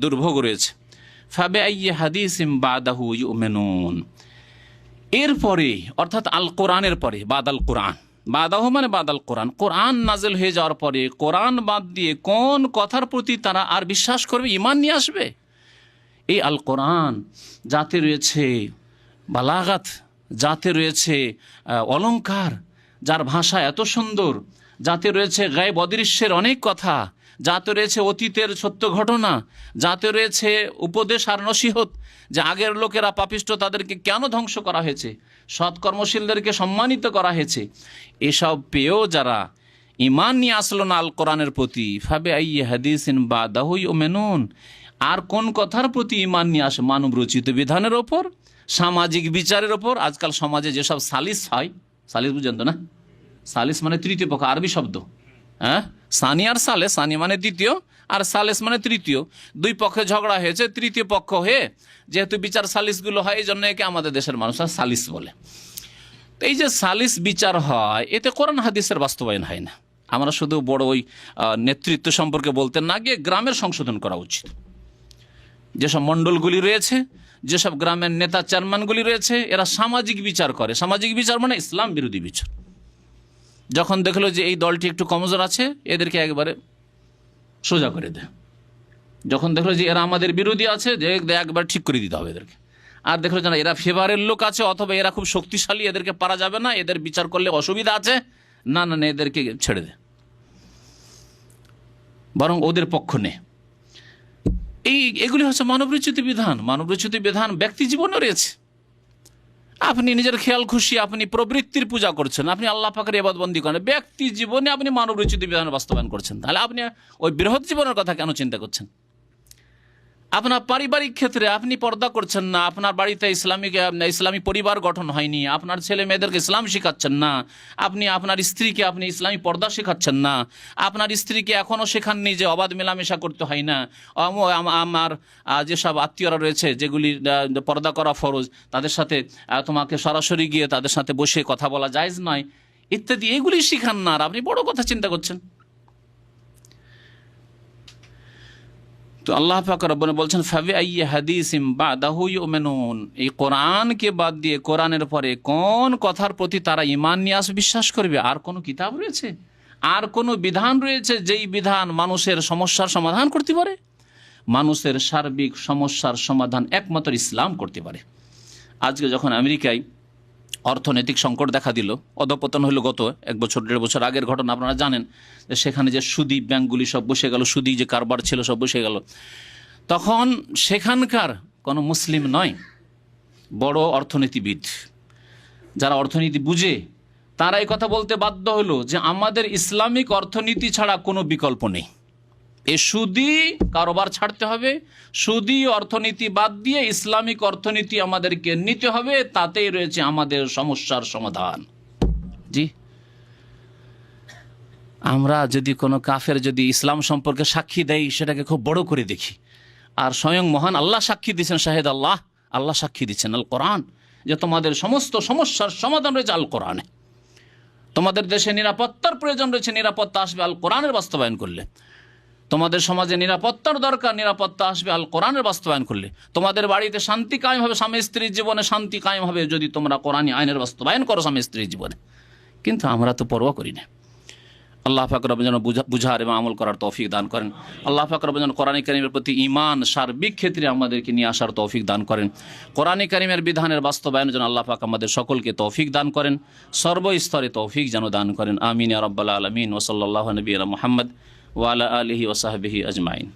দুর্ভোগ রয়েছে। ফাবিআইয়ি হাদিসিম বাদাহু ইউমিনুন, এরপরে অর্থাৎ আল কোরআনের পরে, বাদাল কোরআন, বাদাহু মানে বাদাল কোরআন, কোরআন নাজিল হয়ে যাওয়ার পরে কোরআন বাদ দিয়ে কোন কথার প্রতি তারা আর বিশ্বাস করবে, ঈমান নিয়ে আসবে? এই আল কোরআন যাতে রয়েছে বালাগাত, যাতে রয়েছে অলংকার, যার ভাষা এত সুন্দর, যাতে রয়েছে গায়েব অদৃশ্যের অনেক কথা, যাতে রয়েছে অতীতের সত্য ঘটনা, যাতে রয়েছে উপদেশ আর নসিহত, যে আগের লোকেরা পাপিষ্ট, তাদেরকে কেন ধ্বংস করা হয়েছে, সৎকর্মশীলদেরকে সম্মানিত করা হয়েছে, এসব পেয়েও যারা ঈমান নিয়ে আসলো না আল কোরআনের প্রতি, ফাবিআইয়ি হাদিসিন বাদাহু ইউমিনুন, আর কোন কথার প্রতি ঈমান নিয়ে আসে? মানব রচিত বিধানের ওপর, সামাজিক বিচারের ওপর। আজকাল সমাজে যেসব সালিস হয়, সালিস বুঝেন তো না? সালিস মানে তৃতীয় পক্ষ, আরবি শব্দ, হ্যাঁ, সানি আর সালে, সানি মানে দ্বিতীয় আর সালেস মানে তৃতীয়। দুই পক্ষে ঝগড়া হয়েছে, তৃতীয় পক্ষ হয়ে যেহেতু বিচার সালিসগুলো হয়, এই জন্য একে আমাদের দেশের মানুষরা সালিস বলে। তো এই যে সালিস বিচার হয়, এতে কোরআন হাদিসের বাস্তবায়ন হয় না। আমরা শুধু বড় ওই নেতৃত্ব সম্পর্কে বলতে না গিয়ে গ্রামের সংশোধন করা উচিত। যেসব মণ্ডলগুলি রয়েছে, যেসব গ্রামের নেতা চেয়ারম্যানগুলি রয়েছে, এরা সামাজিক বিচার করে। সামাজিক বিচার মানে ইসলাম বিরোধী বিচার। যখন দেখলো যে এই দলটি একটু কমজোর আছে, এদেরকে একবারে সোজা করে দেয়। যখন দেখলো যে এরা আমাদের বিরোধী আছে, যে একবার ঠিক করে দিতে হবে এদেরকে। আর দেখলো যে না, এরা ফেভারের লোক আছে, অথবা এরা খুব শক্তিশালী, এদেরকে পারা যাবে না, এদের বিচার করলে অসুবিধা আছে, না না না, এদেরকে ছেড়ে দে, বরং ওদের পক্ষ নে। এগুলি হচ্ছে মানবরচিত বিধান। মানবরচিত বিধান ব্যক্তি জীবনে রয়েছে। আপনি নিজের খেয়াল খুশি আপনি প্রবৃত্তির পূজা করছেন, আপনি আল্লাহ পাকের ইবাদতবন্দি করেন, ব্যক্তি জীবনে আপনি মানবরচিত বিধান বাস্তবায়ন করছেন, তাহলে আপনি ওই বৃহৎ জীবনের কথা কেন চিন্তা করছেন? আপনার পারিবারিক ক্ষেত্রে আপনি পর্দা করছেন না, আপনার বাড়িতে ইসলামী পরিবার গঠন হয়নি, আপনার ছেলে মেয়েদেরকে ইসলাম শেখাচ্ছেন না, আপনি আপনার স্ত্রীকে আপনি ইসলামী পর্দা শেখাচ্ছেন না, আপনার স্ত্রীকে এখনও শেখাননি যে অবাধ মেলামেশা করতে হয় না, আমার যেসব আত্মীয়রা রয়েছে যেগুলি পর্দা করা ফরজ, তাদের সাথে তোমাকে সরাসরি গিয়ে তাদের সাথে বসে কথা বলা জায়েজ নয়, ইত্যাদি, এগুলি শিখান না, আর আপনি বড় কথা চিন্তা করছেন। তো আল্লাহ পাক রব্বুনা বলছেন ফাবিআইয়ি হাদিসিম বাদাহু ইউমিনুন, এই কোরআনকে বাদ দিয়ে কোরআনের পরে কোন কথার প্রতি তারা ঈমান নিয়ে আসবে, বিশ্বাস করবে? আর কোন কিতাব রয়েছে, আর কোন বিধান রয়েছে যেই বিধান মানুষের সমস্যার সমাধান করতে পারে? মানুষের সার্বিক সমস্যার সমাধান একমাত্র ইসলাম করতে পারে। আজকে যখন আমেরিকায় অর্থনৈতিক সংকট দেখা দিল, অধঃপতন হলো গত 1 বছর 1.5 বছর আগের ঘটনা আপনারা জানেন, যে সেখানে যে সুদী ব্যাংকগুলি সব বসে গেল, সুদী যে কারবার ছিল সব বসে গেল, তখন সেখানকার কোনো মুসলিম নয়, বড় অর্থনীতিবিদ যারা অর্থনীতি বুঝে, তারা এই কথা বলতে বাধ্য হলো যে আমাদের ইসলামিক অর্থনীতি ছাড়া কোনো বিকল্প নেই, এ সুদী কারবার ছাড়তে হবে, সুদী অর্থনীতি বাদ দিয়ে ইসলামিক অর্থনীতি আমাদেরকে নিতে হবে, তাতেই রয়েছে আমাদের সমস্যার সমাধান। জি, আমরা যদি কোনো কাফের যদি ইসলাম সম্পর্কে সাক্ষী দেয়, সেটাকে খুব বড় করে দেখি, আর স্বয়ং মহান আল্লাহ সাক্ষী দিচ্ছেন, শাহেদ আল্লাহ, আল্লাহ সাক্ষী দিচ্ছেন আল কোরআন, যে তোমাদের সমস্ত সমস্যার সমাধান রয়েছে আল কোরআনে। তোমাদের দেশে নিরাপত্তার প্রয়োজন রয়েছে, নিরাপত্তা আসবে আল কোরআনের বাস্তবায়ন করলে। তোমাদের সমাজে নিরাপত্তার দরকার, নিরাপত্তা আসবে আল কোরআনের বাস্তবায়ন করলে। তোমাদের বাড়িতে শান্তি কায়েম হবে, স্বামী স্ত্রীর জীবনে শান্তি কায়েম হবে যদি তোমরা কোরআনী আইনের বাস্তবায়ন করো স্বামী স্ত্রীর জীবনে। কিন্তু আমরা তো পরোয়া করি না। আল্লাহ পাক রব্বুল যেন বুঝার এবং আমল করার তৌফিক দান করেন। আল্লাহ পাক রব্বুল যেন কোরআন কারীমের প্রতি ঈমান সার্বিক ক্ষেত্রে আমাদেরকে নিয়ে আসার তৌফিক দান করেন। কোরআন কারীমের বিধানের বাস্তবায়নের জন্য আল্লাহ পাক আমাদের সকলকে তৌফিক দান করেন, সর্বস্তরে তৌফিক যেন দান করেন। আমিন ইয়া রাব্বাল আলামিন। ওয়া সাল্লাল্লাহু আলা নবিয়িনা মুহাম্মদ ওয়া আলা আলিহি ওয়া সাহবিহি আজমাইন।